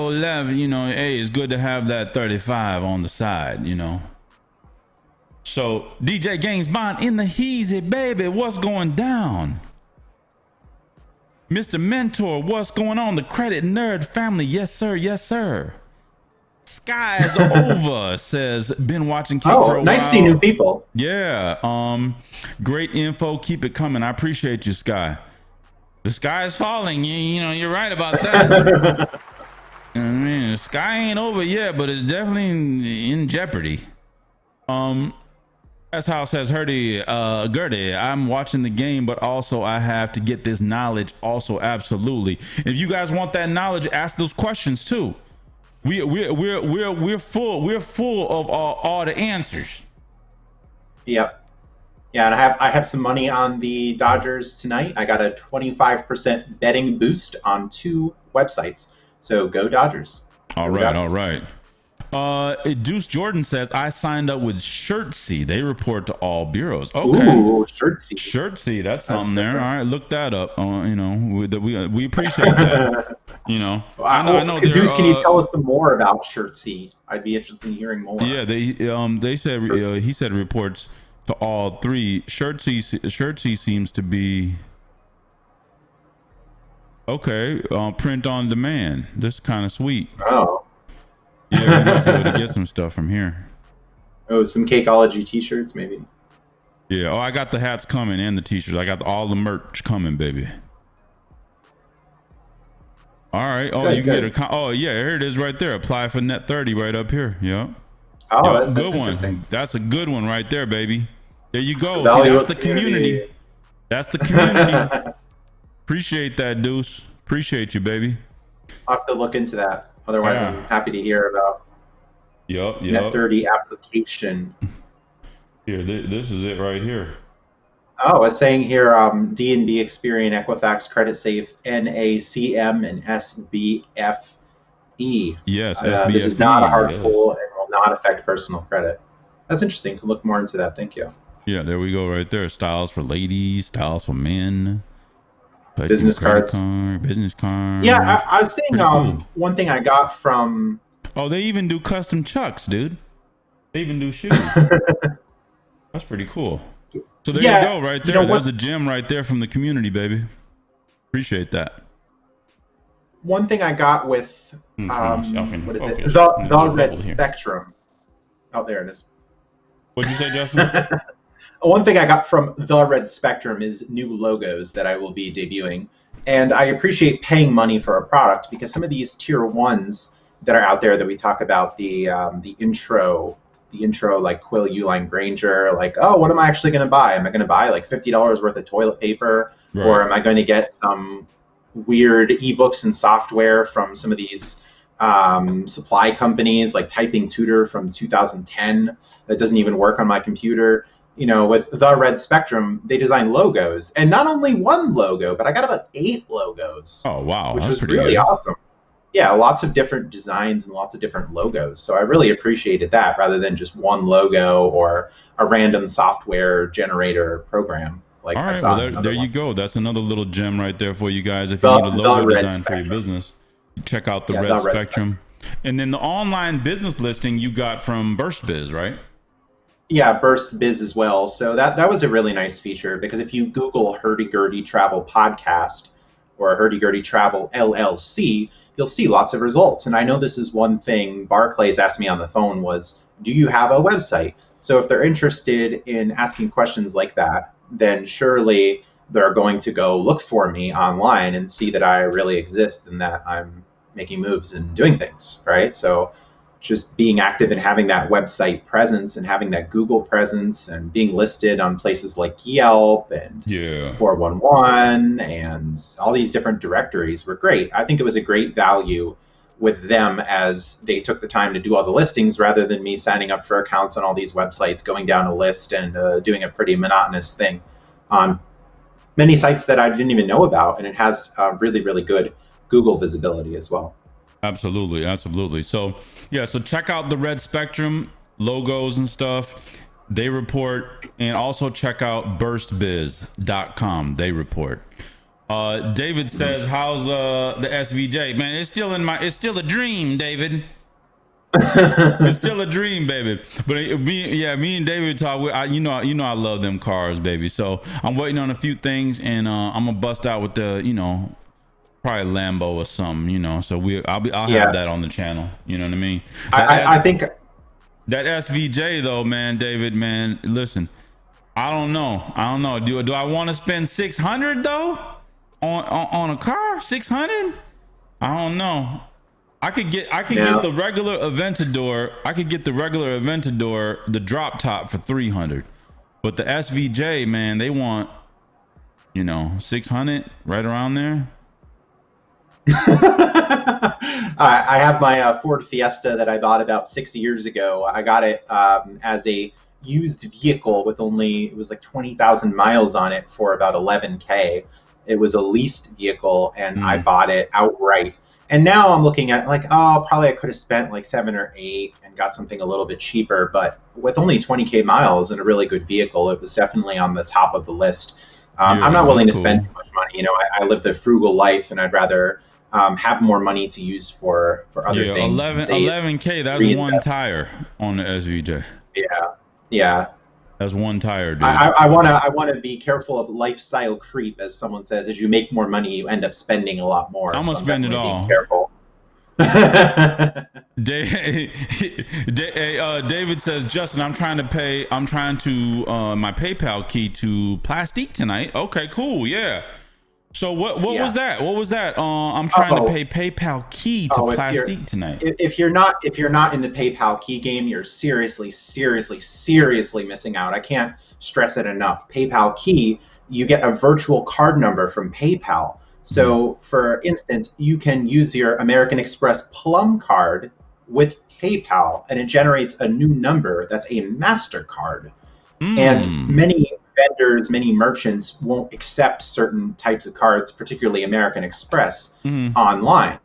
left. Hey, it's good to have that 35 on the side. So DJ Gaines Bond in the Heezy, baby. What's going down? Mr. Mentor, what's going on? The Credit Nerd family. Yes, sir. Yes, sir. Sky's over, says, been watching Cake for a while. Nice to see new people. Yeah. Great info. Keep it coming. I appreciate you, Sky. The sky is falling. You're right about that. I mean, the sky ain't over yet, but it's definitely in jeopardy. That's how says Hurdy Gurdy. I'm watching the game, but also I have to get this knowledge. Also, absolutely. If you guys want that knowledge, ask those questions too. We're full of all the answers. Yep. Yeah, and I have some money on the Dodgers tonight. I got a 25% betting boost on 2 websites. So go Dodgers. All right. Deuce Jordan says, I signed up with Shirtsy. They report to all bureaus. Okay. Ooh, Shirtsy. Shirtsy, that's something there. All right, look that up. We appreciate that. I know. Deuce, can you tell us some more about Shirtsy? I'd be interested in hearing more. Yeah, they said he said reports to all 3. Shirtsy seems to be okay. Print on demand. This is kind of sweet. Oh. Yeah, we might be able to get some stuff from here. Oh, some Cakeologi t-shirts, maybe. Yeah. Oh, I got the hats coming and the t-shirts. I got all the merch coming, baby. All right. Oh, you can get oh, yeah. Here it is right there. Apply for net 30 right up here. Yep. Oh, yep, good one. That's a good one right there, baby. There you go. See, that's the community. That's the community. Appreciate that, Deuce. Appreciate you, baby. I'll have to look into that. Otherwise, I'm happy to hear about Net 30 application. Here, this is it right here. Oh, it's saying here D&B, Experian, Equifax, Credit Safe, NACM, and SBFE. Yes, SBFE. This is not a hard pull and will not affect personal credit. That's interesting. Can look more into that. Thank you. Yeah, there we go right there. Styles for ladies, styles for men. Business cards. Business card. Yeah, I was saying cool. One thing I got from... Oh, they even do custom chucks, dude. They even do shoes. That's pretty cool. So there you go right there. There's a gem right there from the community, baby. Appreciate that. One thing I got with... what is it? The Red Spectrum. Oh, there it is. What'd you say, Justin? One thing I got from The Red Spectrum is new logos that I will be debuting. And I appreciate paying money for a product, because some of these tier 1s that are out there that we talk about, the intro the intro, like Quill, Uline, Granger, like, oh, what am I actually going to buy? Am I going to buy like $50 worth of toilet paper? Right. Or am I going to get some weird ebooks and software from some of these supply companies, like Typing Tutor from 2010 that doesn't even work on my computer? You know, with the Red Spectrum, they design logos, and not only one logo, but I got about 8 logos. Oh, wow. Which was really awesome. Yeah, lots of different designs and lots of different logos. So I really appreciated that rather than just one logo or a random software generator program. Like, all right, well, there you go. That's another little gem right there for you guys. If you need a logo design for your business, check out the Red Spectrum. And then the online business listing you got from BurstBiz, right? Yeah, BurstBiz as well. So that was a really nice feature, because if you Google Hurdy Gurdy Travel Podcast or Hurdy Gurdy Travel LLC, you'll see lots of results. And I know this is one thing Barclays asked me on the phone was, do you have a website? So if they're interested in asking questions like that, then surely they're going to go look for me online and see that I really exist and that I'm making moves and doing things, right? So just being active and having that website presence and having that Google presence and being listed on places like Yelp and 411 and all these different directories were great. I think it was a great value with them as they took the time to do all the listings rather than me signing up for accounts on all these websites, going down a list and doing a pretty monotonous thing on many sites that I didn't even know about. And it has really, really good Google visibility as well. Absolutely. Absolutely. So yeah, so check out the Red Spectrum logos and stuff. They report, and also check out burstbiz.com. They report. David says, how's the SVJ? Man, it's still a dream, David. It's still a dream, baby. But me and David talk. You know I love them cars, baby. So I'm waiting on a few things, and I'm gonna bust out with the, probably Lambo or something, So I'll have that on the channel. You know what I mean? I think that SVJ though, man, David, man, listen, I don't know. Do I want to spend $600 though on a car? $600? I don't know. I could get the regular Aventador. I could get the regular Aventador, the drop top, for $300. But the SVJ, man, they want, $600, right around there. I have my Ford Fiesta that I bought about 6 years ago. I got it as a used vehicle with it was like 20,000 miles on it for about $11K. It was a leased vehicle, and I bought it outright. And now I'm looking at probably I could have spent like 7 or 8 and got something a little bit cheaper. But with only 20K miles and a really good vehicle, it was definitely on the top of the list. I'm not willing to spend too much money. I live the frugal life, and I'd rather have more money to use for other things. 11K, that's one tire on the SVJ. Yeah. That's one tire, dude. I wanna be careful of lifestyle creep, as someone says. As you make more money, you end up spending a lot more. I'm gonna spend it all. Careful. David says, Justin, I'm trying to my PayPal key to Plastique tonight. Okay, cool. Yeah. So what was that? What was that? I'm trying to pay PayPal key to Plastique tonight. If you're not in the PayPal key game, you're seriously missing out. I can't stress it enough. PayPal key, you get a virtual card number from PayPal. So for instance, you can use your American Express Plum card with PayPal, and it generates a new number that's a MasterCard. And many vendors, many merchants won't accept certain types of cards, particularly American Express, online.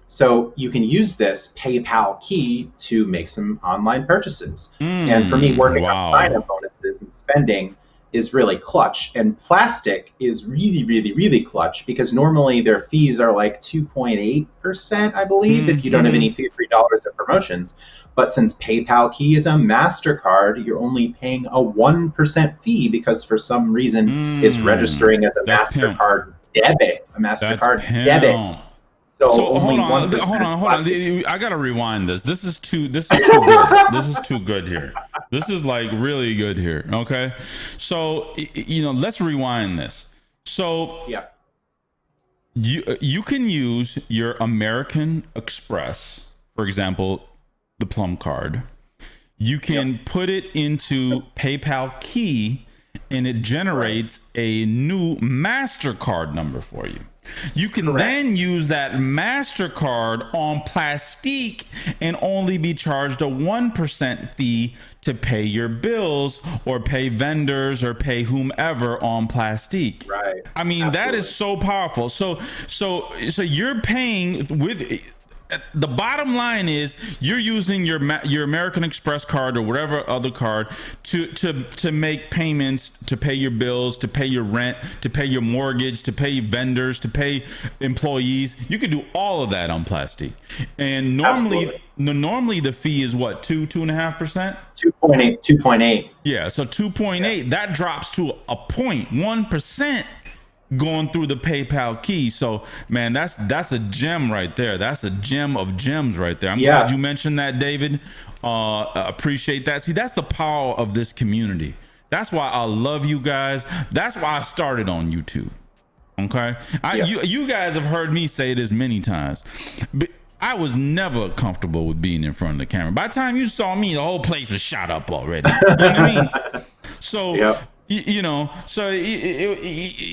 So you can use this PayPal key to make some online purchases. And for me, working on sign-up bonuses and spending is really clutch. And Plastic is really, really, really clutch, because normally their fees are like 2.8%, I believe, if you don't have any free dollars or promotions. But since PayPal key is a MasterCard, you're only paying a 1% fee, because for some reason it's registering as a MasterCard debit. A MasterCard debit. So only hold on. I gotta rewind this. This is too good. This is too good here. This is like really good here. Okay. So let's rewind this. So you can use your American Express, for example, the Plum card. you can put it into PayPal Key, and it generates a new MasterCard number for you. You can then use that MasterCard on Plastique and only be charged a 1% fee to pay your bills or pay vendors or pay whomever on Plastique. Right. I mean, that is so powerful. So you're paying with. The bottom line is you're using your American Express card or whatever other card to make payments, to pay your bills, to pay your rent, to pay your mortgage, to pay vendors, to pay employees. You can do all of that on Plastique. And normally the fee is what, 2.5%? 2.8. Yeah, so 2.8, that drops to a 0.1%. going through the PayPal Key. So man, that's a gem right there. That's a gem of gems right there. I'm glad you mentioned that, David. Appreciate that. See, that's the power of this community. That's why I love you guys. That's why I started on YouTube. Okay. You guys have heard me say this many times, but I was never comfortable with being in front of the camera. By the time you saw me, the whole place was shot up already. You know what I mean? So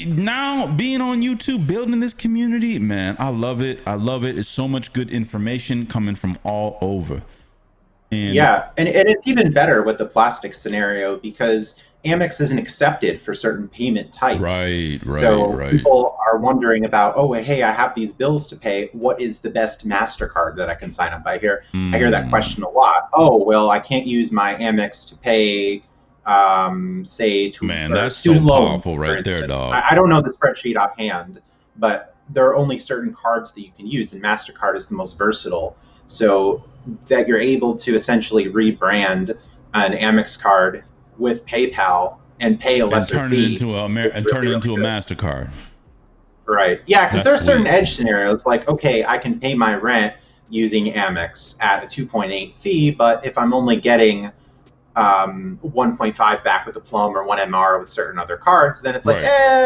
now being on YouTube, building this community, man, I love it. It's so much good information coming from all over. And it's even better with the plastic scenario because Amex isn't accepted for certain payment types. Right. People are wondering about, oh, hey, I have these bills to pay. What is the best MasterCard that I can sign up? I hear that question a lot. Oh, well, I can't use my Amex to pay say that's student so loans, powerful right there, dog. I don't know the spreadsheet offhand, but there are only certain cards that you can use, and MasterCard is the most versatile. So that you're able to essentially rebrand an Amex card with PayPal and pay a lesser fee. Turn it into a MasterCard. Right. Yeah, because there are certain edge scenarios like, okay, I can pay my rent using Amex at a 2.8 fee, but if I'm only getting 1.5 back with a Plum or 1 MR with certain other cards, then it's like,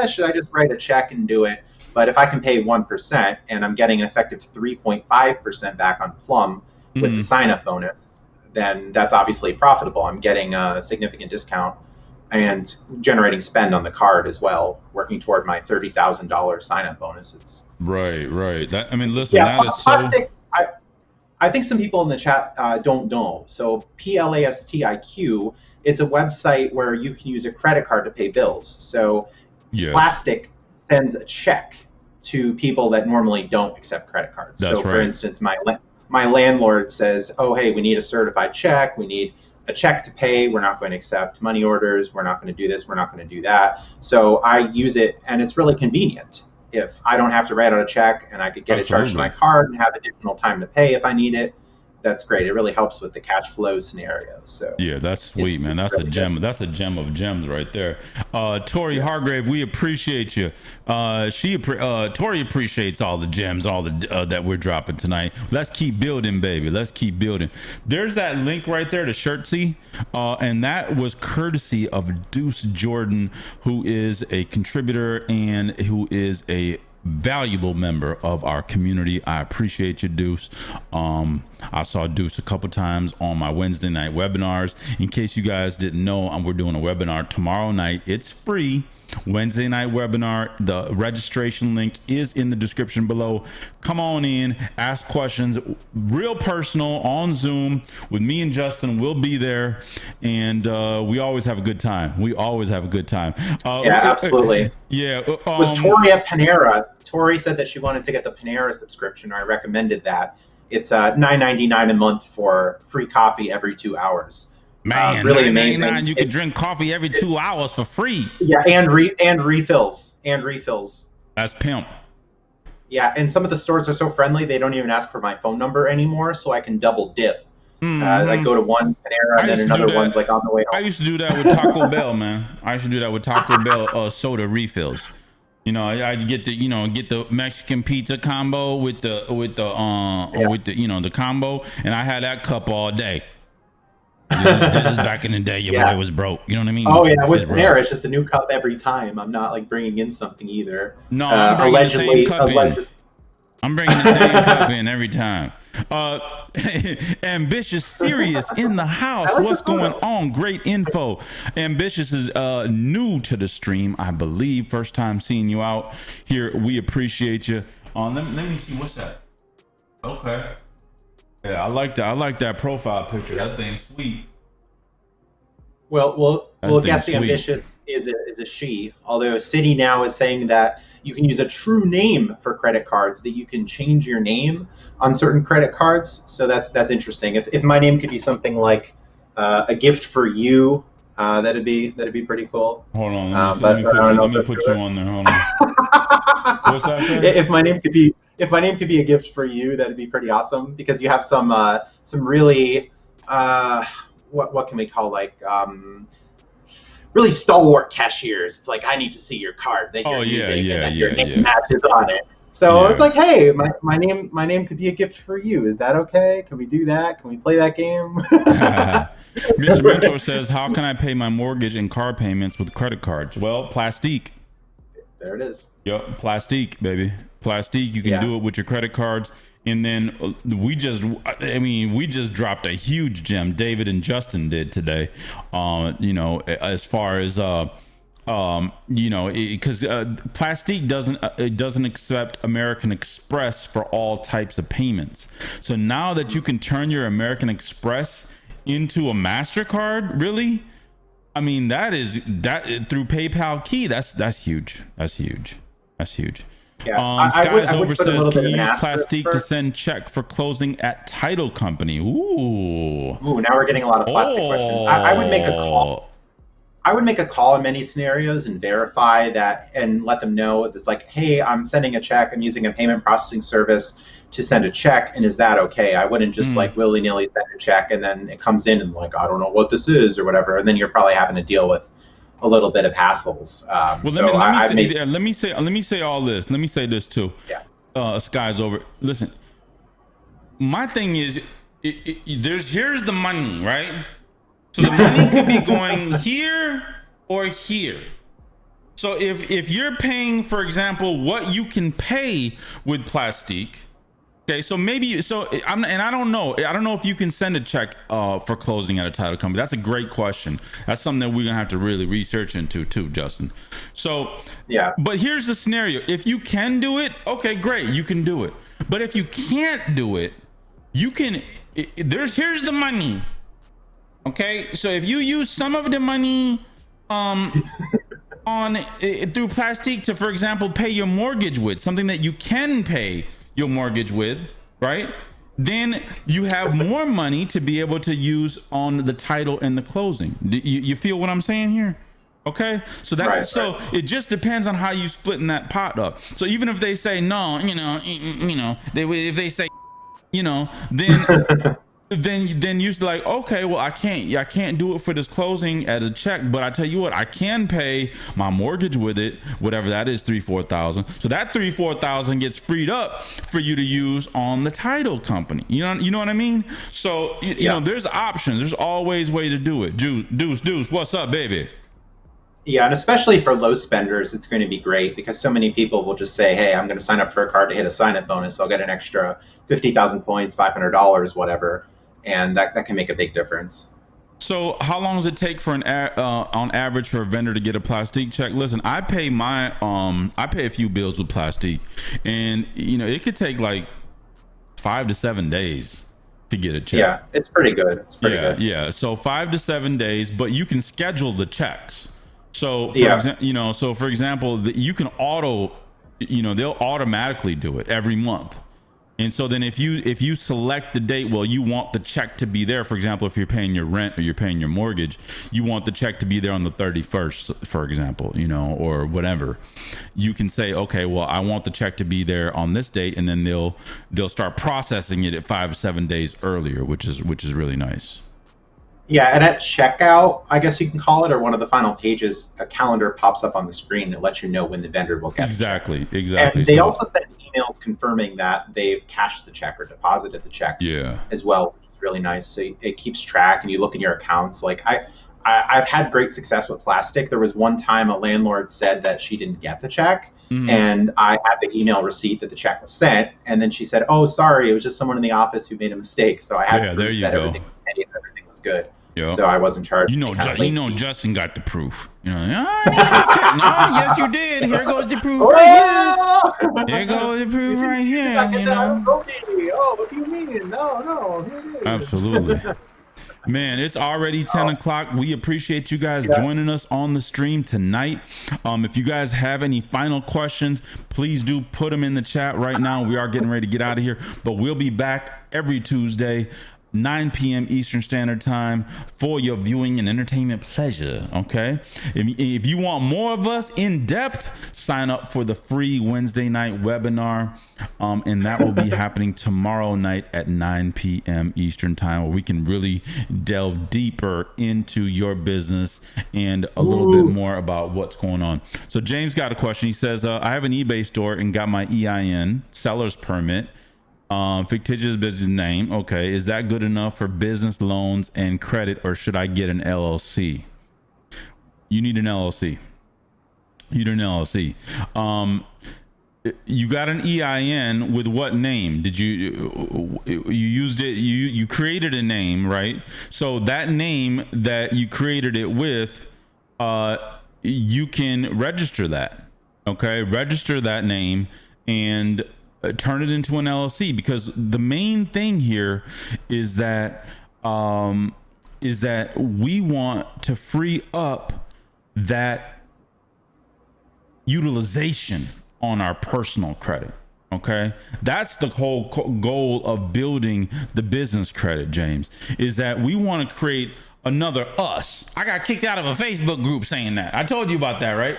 should I just write a check and do it? But if I can pay 1% and I'm getting an effective 3.5% back on Plum with the sign-up bonus, then that's obviously profitable. I'm getting a significant discount and generating spend on the card as well, working toward my $30,000 sign-up bonus. It's right. That, I mean, listen, that is plastic. I think some people in the chat don't know. So Plastic, it's a website where you can use a credit card to pay bills. So Plastic sends a check to people that normally don't accept credit cards. For instance, my landlord says, oh, hey, we need a certified check. We need a check to pay. We're not going to accept money orders. We're not going to do this. We're not going to do that. So I use it, and it's really convenient. If I don't have to write out a check and I could get it charged to my card and have additional time to pay if I need it, that's great. It really helps with the cash flow scenario. So that's sweet, man. That's really a gem. Good. That's a gem of gems right there. Tori Hargrave, we appreciate you. Tori appreciates all the gems, all the that we're dropping tonight. Let's keep building, baby. Let's keep building. There's that link right there to Shirtsy, and that was courtesy of Deuce Jordan, who is a contributor and who is a valuable member of our community. I appreciate you, Deuce. I saw Deuce a couple times on my Wednesday night webinars. In case you guys didn't know, we're doing a webinar tomorrow night. It's free. Wednesday night webinar. The registration link is in the description below. Come on in, ask questions, real personal on Zoom with me and Justin. We'll be there, and we always have a good time. Absolutely. Was Tori at Panera? Tori said that she wanted to get the Panera subscription. I recommended that. It's $9.99 a month for free coffee every 2 hours. Man, really amazing. You can drink coffee every 2 hours for free. Yeah, and refills. That's pimp. Yeah, and some of the stores are so friendly they don't even ask for my phone number anymore, so I can double dip. Like go to one Panera and then another one's like on the way home. I used to do that with Taco Bell, man. Soda refills. You know, I get the Mexican pizza combo with the the combo, and I had that cup all day. This is back in the day. Your boy was broke. You know what I mean? Oh yeah, with Panera, it's just a new cup every time. I'm not like bringing in something either. No, I'm bringing the same cup in. I'm bringing the same cup in every time. Ambitious Serious in the house. What's going on? Great info. Ambitious is new to the stream, I believe. First time seeing you out here. We appreciate you. Let me see. What's that? Okay. Yeah, I like that. I like that profile picture. That thing's sweet. Well, guess the Ambitious is a she. Although Citi now is saying that you can use a true name for credit cards, that you can change your name on certain credit cards. So that's interesting. If my name could be something like a gift for you, that'd be pretty cool. Hold on, let me put you on there. Hold on. What's that? If my name could be a gift for you, that'd be pretty awesome, because you have some really what can we call, like really stalwart cashiers. It's like, I need to see your card that you're using and that your name matches on it. So it's like, hey, my name could be a gift for you. Is that okay? Can we do that? Can we play that game? Mr. Mentor says, how can I pay my mortgage and car payments with credit cards? Well, Plastique. There it is. Yep, Plastique, baby. Plastique. You can do it with your credit cards. And then we just dropped a huge gem. David and Justin did today. As far as because Plastique doesn't accept American Express for all types of payments. So now that you can turn your American Express into a MasterCard, really, I mean, that through PayPal Key. That's huge. That's huge. Yeah, Skies Over says, can you use Plastique to send check for closing at title company? Ooh, now we're getting a lot of plastic questions. I would make a call. I would make a call in many scenarios and verify that and let them know it's like, hey, I'm sending a check. I'm using a payment processing service to send a check, and is that okay? I wouldn't just like willy-nilly send a check and then it comes in and like, I don't know what this is or whatever, and then you're probably having to deal with a little bit of hassles. Let me say all this. Let me say this too. Yeah. Skies Over. Listen, my thing is, here's the money, right? So the money could be going here or here. So if you're paying, for example, what you can pay with Plastique. Okay, so I don't know if you can send a check for closing at a title company. That's a great question. That's something that we're gonna have to really research into too, Justin. So yeah. But here's the scenario: if you can do it, okay, great, you can do it. But if you can't do it, you can. Here's the money. Okay, so if you use some of the money through Plastique to, for example, pay your mortgage with, something that you can pay your mortgage with, right? Then you have more money to be able to use on the title and the closing. You feel what I'm saying here? Okay, so it just depends on how you splitting that pot up. So even if they say no, if they say, then you're like, okay, well, I can't do it for this closing as a check, but I tell you what, I can pay my mortgage with it, whatever that is, $3,000-4,000. So that $3,000-4,000 gets freed up for you to use on the title company. You know what I mean? So you know, there's options. There's always way to do it. Deuce, what's up, baby? Yeah, and especially for low spenders, it's going to be great because so many people will just say, hey, I'm going to sign up for a card to hit a sign-up bonus. I'll get an extra 50,000 points, $500, whatever. And that can make a big difference. So how long does it take for on average for a vendor to get a Plastique check? Listen, I pay a few bills with Plastique, and it could take like 5 to 7 days to get a check. Yeah, it's pretty good. It's pretty good. Yeah. So 5 to 7 days, but you can schedule the checks. So for example, you can they'll automatically do it every month. And so then if you select the date, well, you want the check to be there. For example, if you're paying your rent or you're paying your mortgage, you want the check to be there on the 31st, for example, or whatever. You can say, okay, well, I want the check to be there on this date, and then they'll start processing it at 5 to 7 days earlier, which is really nice. Yeah, and at checkout, I guess you can call it, or one of the final pages, a calendar pops up on the screen that lets you know when the vendor will get exactly. the check. And they also send emails confirming that they've cashed the check or deposited the check as well, which is really nice. So it keeps track, and you look in your accounts. Like I've had great success with Plastic. There was one time a landlord said that she didn't get the check, And I had the email receipt that the check was sent. And then she said, "Oh, sorry, it was just someone in the office who made a mistake." So I had proof that everything was paid and everything was good. Yep. So I wasn't charged. Justin got the proof. Yes, you did. Here goes the proof right here. Here goes the proof right here. Oh, what do you mean? No, here it is. Absolutely. Man, it's already 10 o'clock. We appreciate you guys joining us on the stream tonight. If you guys have any final questions, please do put them in the chat right now. We are getting ready to get out of here, but we'll be back every Tuesday, 9 p.m. Eastern Standard Time for your viewing and entertainment pleasure. Okay. If you want more of us in depth, sign up for the free Wednesday night webinar. And that will be happening tomorrow night at 9 p.m. Eastern Time, where we can really delve deeper into your business and a little bit more about what's going on. So James got a question. He says, I have an eBay store and got my EIN, seller's permit, fictitious business name. Okay. Is that good enough for business loans and credit, or should I get an LLC? You need an LLC. You got an EIN with what name? Did you used it? You created a name, right? So that name that you created it with, you can register that. Okay. Register that name and turn it into an LLC, because the main thing here is that we want to free up that utilization on our personal credit. Okay, that's the whole goal of building the business credit, James, is that we want to create another us. I got kicked out of a Facebook group saying that. I told you about that, right?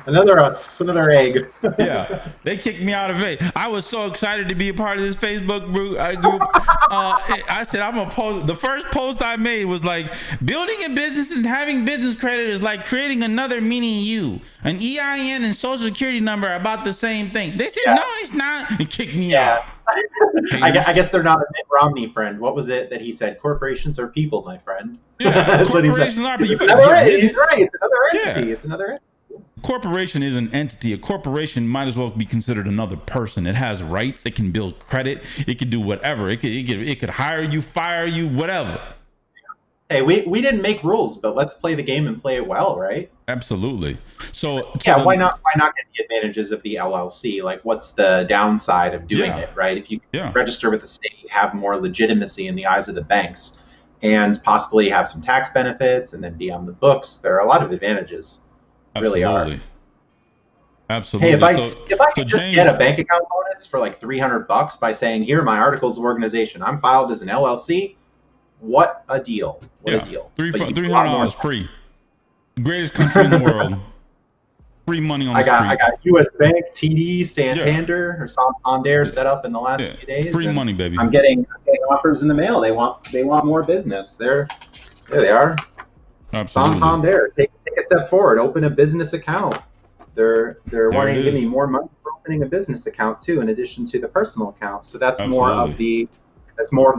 Another egg. Yeah, they kicked me out of it. I was so excited to be a part of this Facebook group. I said, I'm gonna post. The first post I made was like, building a business and having business credit is like creating another mini you. An EIN and social security number are about the same thing. They said, no, it's not, and kicked me out. I guess they're not a Mitt Romney friend. What was it that he said? Corporations are people, my friend. Yeah, corporations are people. He's right. It's another entity. Yeah. It's another entity. Corporation is an entity. A corporation might as well be considered another person. It has rights. It can build credit. It can do whatever. It could hire you, fire you, whatever. Hey, we didn't make rules, but let's play the game and play it well, right? Absolutely. So why not get the advantages of the LLC? Like, what's the downside of doing it, right? If you register with the state, have more legitimacy in the eyes of the banks, and possibly have some tax benefits, and then be on the books. There are a lot of advantages. Absolutely. Really are. Absolutely. Hey, if I could just get a bank account bonus for like $300 by saying, "Here, my articles of organization. I'm filed as an LLC." What a deal! What a deal! $300 free. Greatest country in the world. Free money on the street. I got U.S. Bank, TD, Santander, or Santander set up in the last few days. Free money, baby. I'm getting offers in the mail. They want more business. There they are. Absolutely. Santander, take a step forward. Open a business account. They're wanting to give me more money for opening a business account too, in addition to the personal account. So that's more of the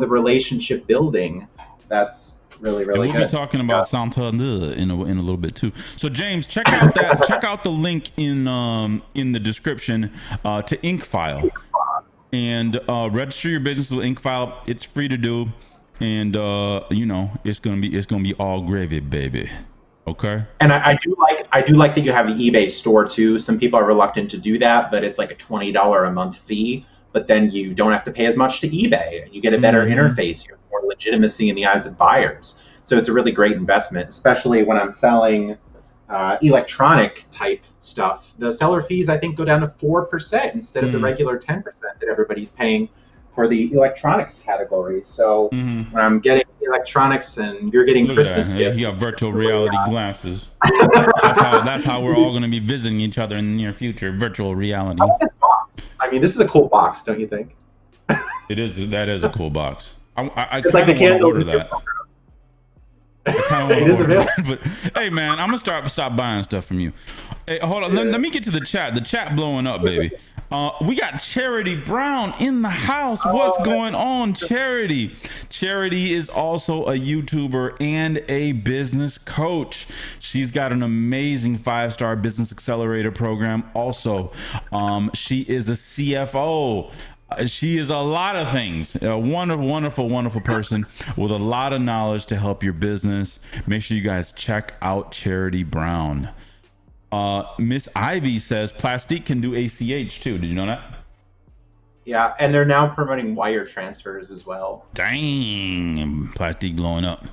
relationship building. That's really good. We'll be talking about Santander in a little bit too. So James, check out the link in the description to InkFile, and register your business with InkFile. It's free to do, and it's gonna be all gravy, baby. Okay. And I do like that you have the eBay store too. Some people are reluctant to do that, but it's like a $20 a month fee. But then you don't have to pay as much to eBay. You get a better interface. You have more legitimacy in the eyes of buyers. So it's a really great investment, especially when I'm selling electronic type stuff. The seller fees, I think, go down to 4% instead of the regular 10% that everybody's paying for the electronics category. So when I'm getting electronics and you're getting Christmas gifts. You got virtual reality glasses. That's how we're all going to be visiting each other in the near future. Virtual reality. I mean, this is a cool box, don't you think? It is. That is a cool box. I it's like the candle order that. I kind of want to order that, but hey, man, I'm gonna stop buying stuff from you. Hey, hold on. Let me get to the chat. The chat blowing up, baby. We got Charity Brown in the house. What's going on, Charity? Charity is also a YouTuber and a business coach. She's got an amazing 5-star business accelerator program. Also, she is a CFO. She is a lot of things. A wonderful person with a lot of knowledge to help your business. Make sure you guys check out Charity Brown. Miss Ivy says Plastique can do ACH too. Did you know that? Yeah, and they're now promoting wire transfers as well. Dang, Plastique blowing up.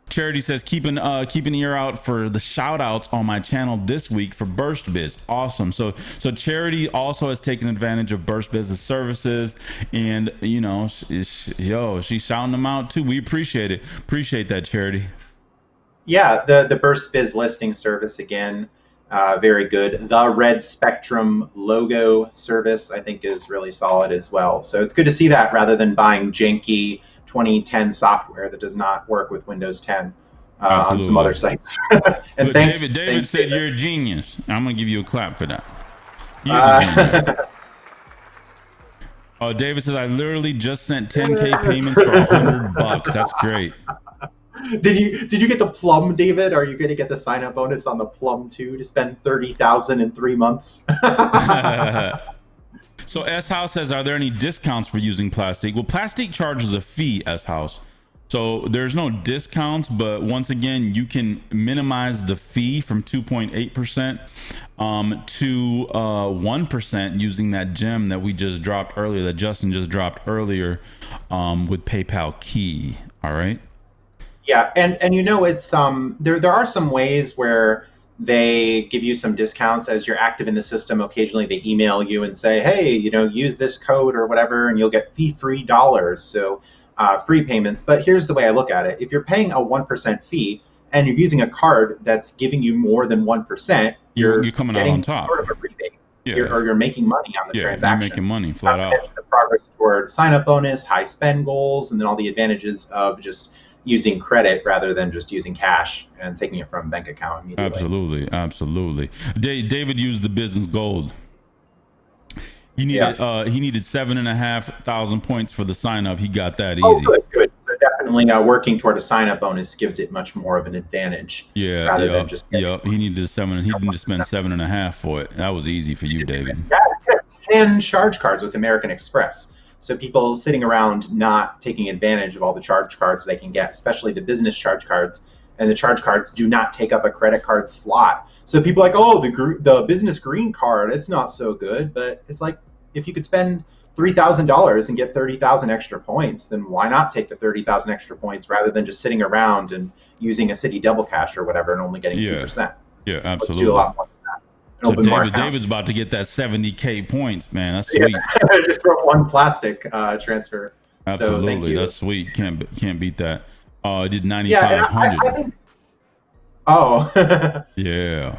Charity says keep an ear out for the shout outs on my channel this week for Burst Biz. Awesome. So Charity also has taken advantage of Burst Biz's services, and you know, she's shouting them out too. We appreciate it. Appreciate that, Charity. Yeah, the Burst Biz listing service again, very good. The Red Spectrum logo service I think is really solid as well. So it's good to see that rather than buying janky 2010 software that does not work with Windows 10 on some other sites. And thanks, David said you're a genius. I'm gonna give you a clap for that. David says I literally just sent 10K payments for $100. That's great. Did you get the Plum, David? Are you going to get the sign up bonus on the Plum too to spend $30,000 in 3 months? So S House says, are there any discounts for using Plastique? Well, Plastique charges a fee, S House. So there's no discounts, but once again, you can minimize the fee from 2.8% to 1% using that gem that we just dropped earlier, that Justin just dropped earlier with PayPal Key. All right. Yeah, and you know, it's there are some ways where they give you some discounts as you're active in the system. Occasionally they email you and say, hey, you know, use this code or whatever, and you'll get fee-free dollars. So free payments. But here's the way I look at it. If you're paying a 1% fee and you're using a card that's giving you more than 1%, you're coming out on top. Sort of a rebate. Yeah. You're making money on the transaction. You're making money flat out. The progress toward sign-up bonus, high spend goals, and then all the advantages of just using credit rather than just using cash and taking it from a bank account immediately. Absolutely. David used the business gold. He needed 7,500 points for the sign up. He got that easy. Oh, good. So definitely working toward a sign up bonus gives it much more of an advantage. Yeah. Rather than just he needed 7. He didn't just spend 7.5 for it. That was easy for you, David. Yeah, 10 charge cards with American Express. So people sitting around not taking advantage of all the charge cards they can get, especially the business charge cards, and the charge cards do not take up a credit card slot. So people are like, oh, the business green card, it's not so good. But it's like, if you could spend $3,000 and get 30,000 extra points, then why not take the 30,000 extra points rather than just sitting around and using a Citi Double Cash or whatever and only getting 2%? Yeah, absolutely. Let's do a lot more. So David's about to get that 70K points, man. That's sweet. Yeah, just for one plastic transfer. Absolutely, so that's sweet. Can't beat that. I did 9,500. Oh. Yeah.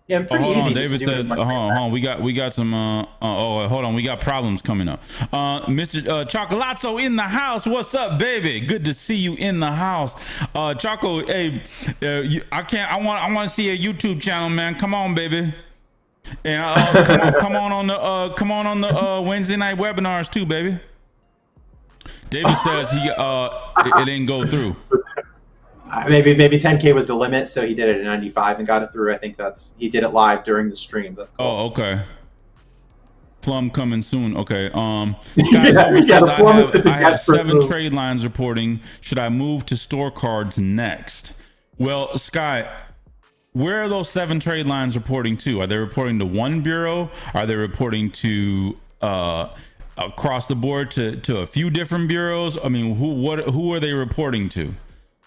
Yeah, pretty easy. David said, hold on. We got some. Hold on. We got problems coming up. Mr. Chocolazzo in the house. What's up, baby? Good to see you in the house. Choco, hey, I want to see a YouTube channel, man. Come on, baby. And come on on the Wednesday night webinars too, baby. David says it didn't go through. Maybe 10K was the limit, so he did it at 95 and got it through. I think he did it live during the stream. That's cool. Oh, okay. Plum coming soon. Okay. The Plum is I have 7 trade lines reporting. Should I move to store cards next? Well, Sky, where are those 7 trade lines reporting to? Are they reporting to one bureau? Are they reporting to across the board to a few different bureaus? I mean, who are they reporting to?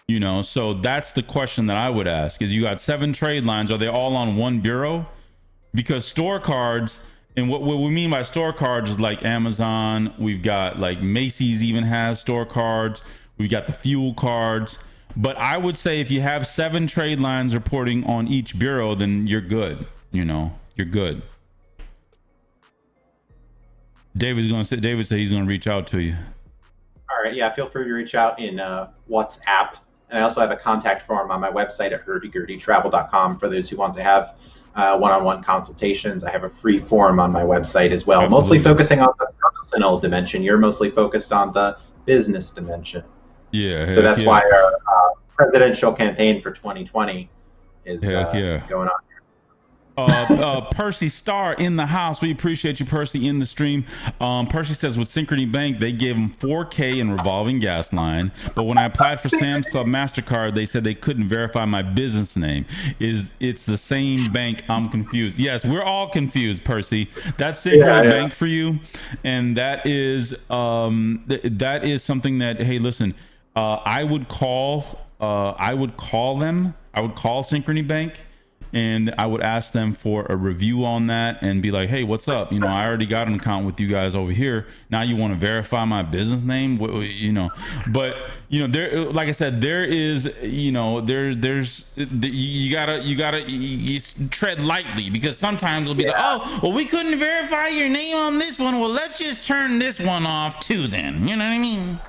You know, so that's the question that I would ask is you got 7 trade lines. Are they all on one bureau? Because store cards, and what we mean by store cards is like Amazon. We've got like Macy's even has store cards. We've got the fuel cards. But I would say if you have 7 trade lines reporting on each bureau, then you're good. You know, you're good. David said he's going to reach out to you. All right. Yeah. Feel free to reach out in WhatsApp. And I also have a contact form on my website at hurdygurdytravel.com for those who want to have one-on-one consultations. I have a free forum on my website as well, Absolutely. mostly focusing on the personal dimension. You're mostly focused on the business dimension. Yeah. So that's why our presidential campaign for 2020 is going on. Percy Starr in the house. We appreciate you, Percy, in the stream. Percy says with Synchrony Bank, they gave him $4K in revolving gas line, but when I applied for Sam's Club MasterCard, they said they couldn't verify my business name. It's the same bank? I'm confused. Yes, we're all confused, Percy. That's Synchrony Bank for you, and that is that is something that, hey, listen, I would call them. I would call Synchrony Bank, and I would ask them for a review on that and be like, hey, what's up? You know, I already got an account with you guys over here. Now you want to verify my business name? You know, but you know, there, like I said, there is, you know, there's you gotta tread lightly, because sometimes it'll be like, oh, well, we couldn't verify your name on this one. Well, let's just turn this one off too then. You know what I mean?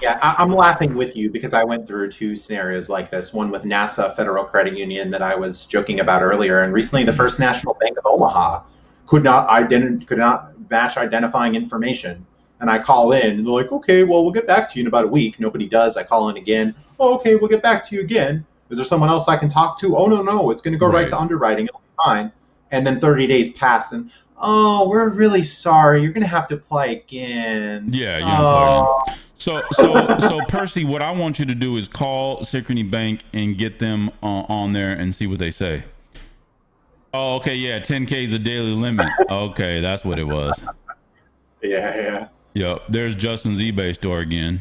Yeah, I'm laughing with you because I went through 2 scenarios like this. One with NASA Federal Credit Union that I was joking about earlier, and recently the First National Bank of Omaha could not match identifying information. And I call in, and they're like, okay, well, we'll get back to you in about a week. Nobody does. I call in again. Oh, okay, we'll get back to you again. Is there someone else I can talk to? Oh, no, it's going to go right to underwriting. It'll be fine. And then 30 days pass, and oh, we're really sorry. You're going to have to apply again. Yeah, you're applying. So Percy, what I want you to do is call Synchrony Bank and get them on there and see what they say. Oh, okay, yeah, 10K is a daily limit. Okay, that's what it was. Yeah. Yep, there's Justin's eBay store again.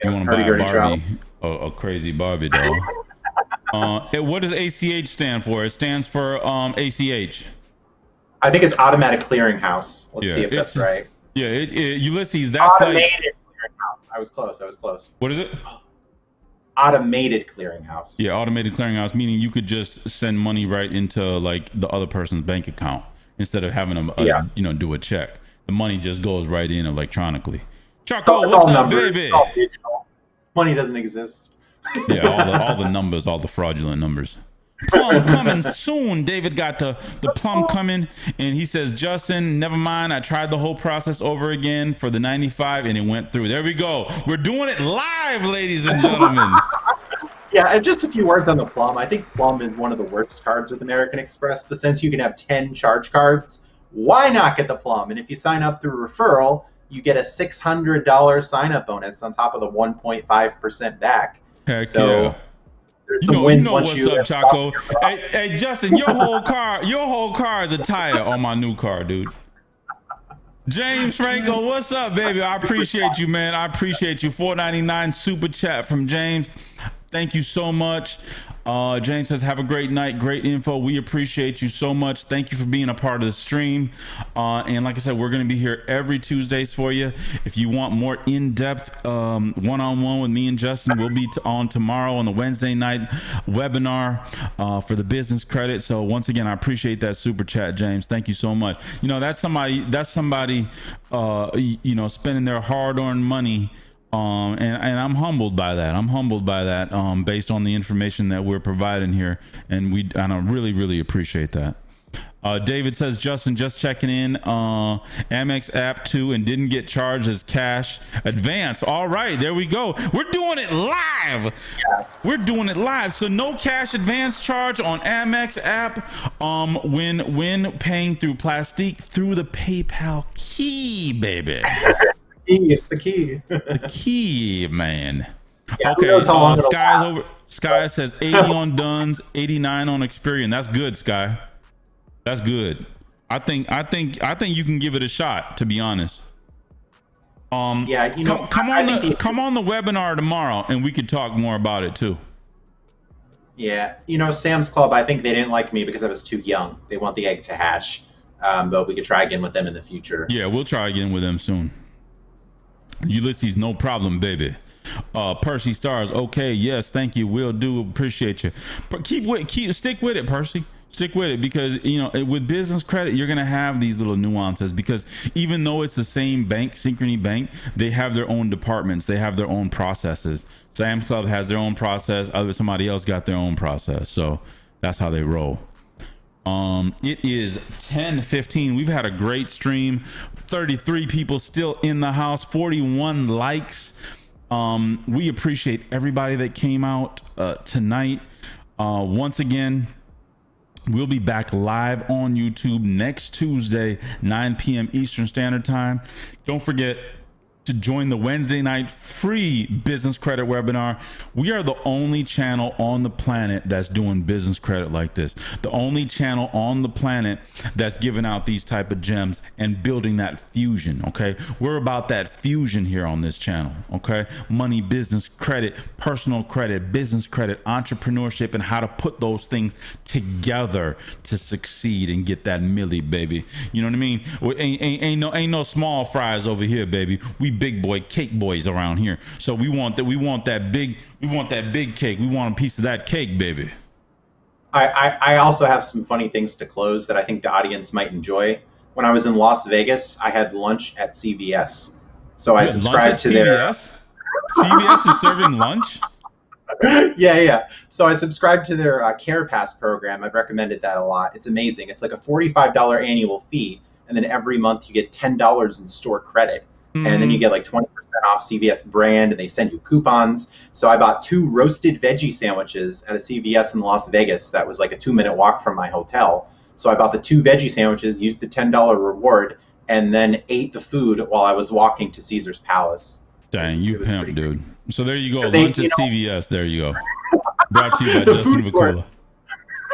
You want to buy a Barbie, a crazy Barbie doll. What does ACH stand for? It stands for ACH. I think it's Automatic Clearinghouse. Let's see if that's right. Yeah, Ulysses, that's Automated Clearinghouse. I was close. What is it? Automated Clearinghouse. Yeah, Automated Clearinghouse, meaning you could just send money right into like the other person's bank account instead of having them, do a check. The money just goes right in electronically. Choco, what's up, numbers, baby? Money doesn't exist. Yeah, all the numbers, all the fraudulent numbers. Plum coming soon. David got the plum coming, and he says, Justin, never mind, I tried the whole process over again for the 95 and it went through. There we go. We're doing it live, ladies and gentlemen. Yeah, and just a few words on the plum. I think plum is one of the worst cards with American Express, but since you can have 10 charge cards, why not get the plum? And if you sign up through referral, you get a $600 sign-up bonus on top of the 1.5% back. Heck so, yeah. There's some wins once what's up, Chaco. Hey, Justin, your whole car is a tire on my new car, dude. James Franco, what's up, baby? I appreciate you, man. I appreciate you. $4.99 super chat from James. Thank you so much. James says, have a great night. Great info. We appreciate you so much. Thank you for being a part of the stream. And like I said, we're going to be here every Tuesdays for you. If you want more in-depth one-on-one with me and Justin, we'll be on tomorrow on the Wednesday night webinar for the business credit. So once again, I appreciate that super chat, James. Thank you so much. You know, that's somebody spending their hard-earned money. And I'm humbled by that. Based on the information that we're providing here, and I really, really appreciate that. David says, Justin, just checking in. Amex app 2 and didn't get charged as cash advance. All right, there we go. We're doing it live. Yeah. We're doing it live. So no cash advance charge on Amex app. When paying through Plastique through the PayPal key, baby. It's the key. The key, man. Yeah, okay, Sky says 80 on Duns, 89 on Experian. That's good, Sky. That's good. I think you can give it a shot, to be honest. Come on the webinar tomorrow and we could talk more about it too. Yeah, Sam's Club, I think they didn't like me because I was too young. They want the egg to hatch. But we could try again with them in the future. Yeah, we'll try again with them soon. Ulysses, no problem, baby. Percy Stars, okay, yes, thank you, will do, appreciate you. But stick with it, Percy. Stick with it, because with business credit, you're gonna have these little nuances, because even though it's the same bank, Synchrony Bank, they have their own departments, they have their own processes. Sam's Club has their own process, somebody else got their own process, so that's how they roll. It is 10:15. We've had a great stream. 33 people still in the house, 41 likes. We appreciate everybody that came out tonight. Once again, we'll be back live on YouTube next Tuesday, 9 p.m. Eastern Standard Time. Don't forget to join the Wednesday night free business credit webinar. We are the only channel on the planet that's doing business credit like this. The only channel on the planet that's giving out these type of gems and building that fusion. Okay, we're about that fusion here on this channel. Okay, money, business credit, personal credit, business credit, entrepreneurship, and how to put those things together to succeed and get that milli, baby. You know what I mean? Ain't no small fries over here, baby. We big boy cake boys around here. So we want that big cake. We want a piece of that cake, baby. I also have some funny things to close that I think the audience might enjoy. When I was in Las Vegas, I had lunch at CVS. So I subscribed to their CVS is serving lunch? Yeah. So I subscribed to their Care Pass program. I've recommended that a lot. It's amazing. It's like a $45 annual fee, and then every month you get $10 in store credit. And then you get like 20% off CVS brand, and they send you coupons. So I bought 2 roasted veggie sandwiches at a CVS in Las Vegas. That was like a 2-minute walk from my hotel. So I bought the 2 veggie sandwiches, used the $10 reward, and then ate the food while I was walking to Caesar's Palace. Dang, you pimp, dude. So there you go. Lunch at CVS. There you go. Brought to you by Justin Vacula.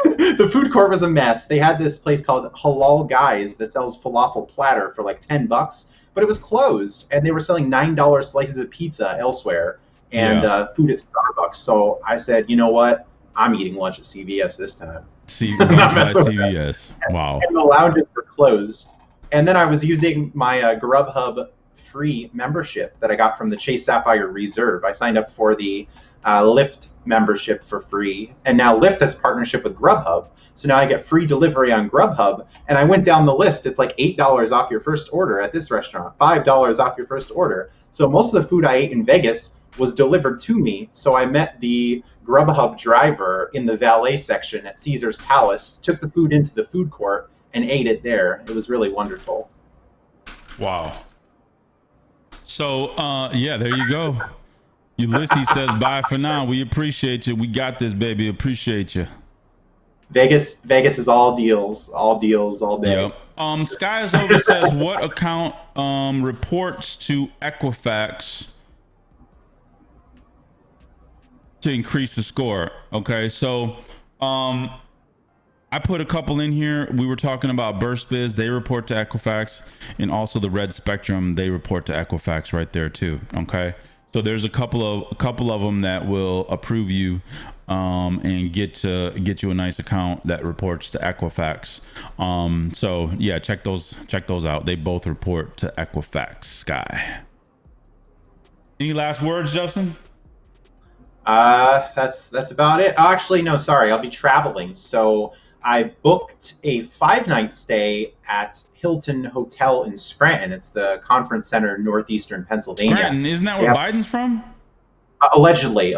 The food court was a mess. They had this place called Halal Guys that sells falafel platter for like $10. But it was closed, and they were selling $9 slices of pizza elsewhere and food at Starbucks. So I said, you know what? I'm eating lunch at CVS this time. CVS. Wow. And the lounges were closed. And then I was using my Grubhub free membership that I got from the Chase Sapphire Reserve. I signed up for the Lyft membership for free, and now Lyft has a partnership with Grubhub. So now I get free delivery on Grubhub, and I went down the list. It's like $8 off your first order at this restaurant, $5 off your first order. So most of the food I ate in Vegas was delivered to me. So I met the Grubhub driver in the valet section at Caesar's Palace, took the food into the food court, and ate it there. It was really wonderful. Wow. So, there you go. Ulysses says, bye for now. We appreciate you. We got this, baby. Appreciate you. Vegas is all deals all day. Yep. Sky is over says, what account reports to Equifax to increase the score? Okay, so I put a couple in here. We were talking about BurstBiz. They report to Equifax, and also the Red Spectrum. They report to Equifax right there too. Okay, so there's a couple of them that will approve you and get you a nice account that reports to Equifax. So yeah, check those out. They both report to Equifax. Sky. Any last words, Justin? That's about it. Oh, actually, no, sorry. I'll be traveling. So I booked a 5-night stay at Hilton Hotel in Scranton. It's the conference center in northeastern Pennsylvania. Scranton, isn't that where Biden's from? Allegedly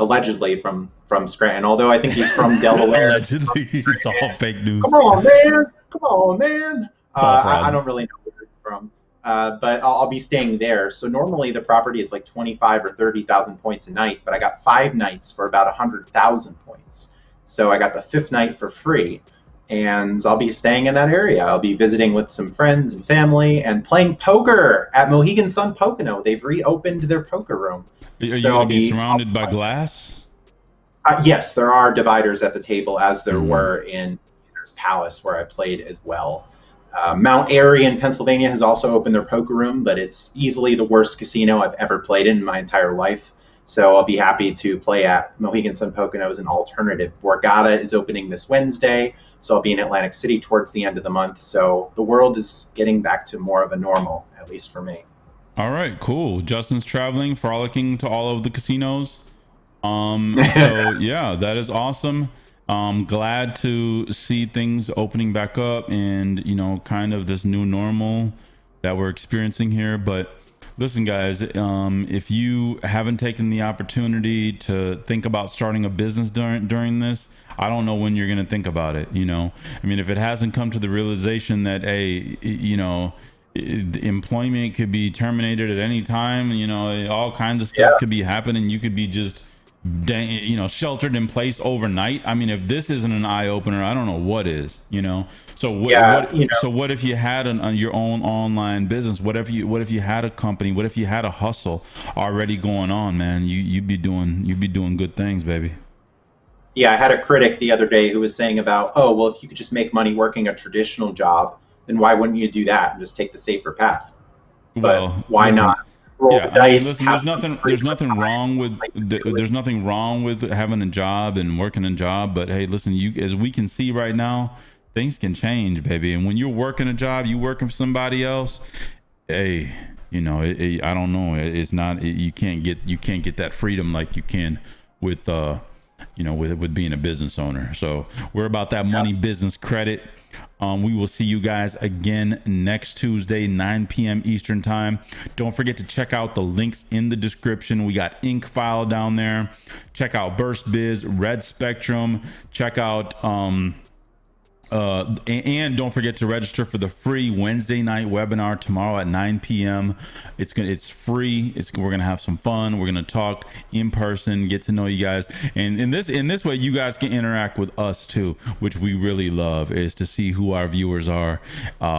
from Scranton, although I think he's from Delaware. Allegedly, it's all fake news. Come on, man. I don't really know where he's from, but I'll be staying there. So normally the property is like 25 or 30,000 points a night, but I got 5 nights for about 100,000 points. So I got the 5th night for free, and I'll be staying in that area. I'll be visiting with some friends and family and playing poker at Mohegan Sun Pocono. They've reopened their poker room. Are you going to be surrounded by glass? Yes, there are dividers at the table, as there were in Caesar's Palace, where I played as well. Mount Airy in Pennsylvania has also opened their poker room, but it's easily the worst casino I've ever played in my entire life. So I'll be happy to play at Mohegan Sun Pocono as an alternative. Borgata is opening this Wednesday, so I'll be in Atlantic City towards the end of the month. So the world is getting back to more of a normal, at least for me. All right, cool. Justin's traveling, frolicking to all of the casinos. So yeah, that is awesome. Glad to see things opening back up and, kind of this new normal that we're experiencing here. But Listen, guys, if you haven't taken the opportunity to think about starting a business during this, I don't know when you're going to think about it. You know, I mean, if it hasn't come to the realization that, hey, you know, employment could be terminated at any time, you know, all kinds of stuff could be happening. You could be just, you know, sheltered in place overnight. I mean, if this isn't an eye opener, I don't know what is, you know. So what if you had your own online business? What if you had a company? What if you had a hustle already going on, man? You'd be doing good things, baby. Yeah, I had a critic the other day who was saying about, oh, well, if you could just make money working a traditional job, then why wouldn't you do that and just take the safer path? But why not? Yeah, I mean, listen, there's nothing wrong with having a job and working a job, but hey, listen, as we can see right now, things can change, baby. And when you're working a job, you working for somebody else, hey, you know, I don't know, it's not, you can't get that freedom like you can with you know, with being a business owner. So we're about that money, business, credit. We will see you guys again next Tuesday, 9 p.m. Eastern time. Don't forget to check out the links in the description. We got Ink File down there. Check out Burst Biz, Red Spectrum. Check out and don't forget to register for the free Wednesday night webinar tomorrow at 9 p.m. It's free. We're gonna have some fun. We're gonna talk in person, get to know you guys, and in this way, you guys can interact with us too, which we really love, is to see who our viewers are,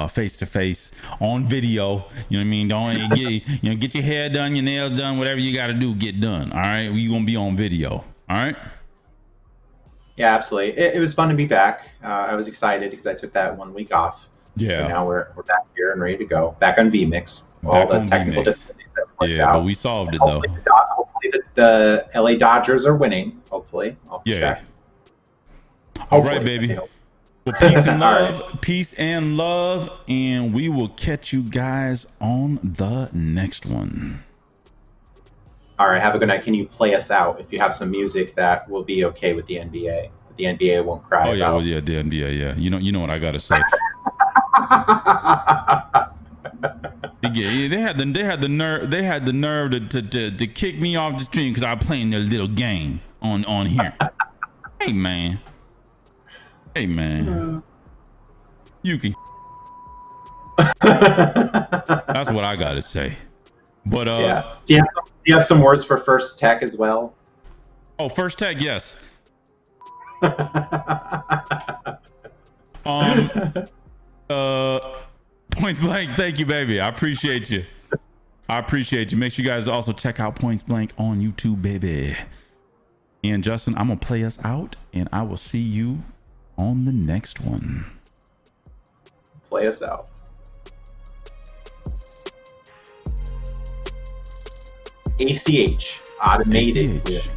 face to face, on video. You know what I mean? Don't get your hair done, your nails done, whatever you got to do, get done. All right, we're gonna be on video. All right. Yeah, absolutely. It was fun to be back. I was excited because I took that 1 week off. Yeah. So now we're back here and ready to go. Back on VMix. All the technical difficulties that worked out. But we solved it though. Hopefully the LA Dodgers are winning. Hopefully. I'll check. All right, baby. Well, peace and love. Right. Peace and love. And we will catch you guys on the next one. All right, have a good night. Can you play us out if you have some music that will be okay with the NBA? The NBA won't cry. Oh yeah, about. Well, yeah, the NBA. Yeah, you know what I gotta say. They had the nerve to kick me off the stream because I was playing their little game on here. Hey man, you can. That's what I gotta say. But yeah. Do you have some words for First Tech as well? Oh, First Tech, yes. Points Blank, thank you, baby. I appreciate you. Make sure you guys also check out Points Blank on YouTube, baby. And Justin, I'm gonna play us out, and I will see you on the next one. Play us out. ACH, automated. ACH.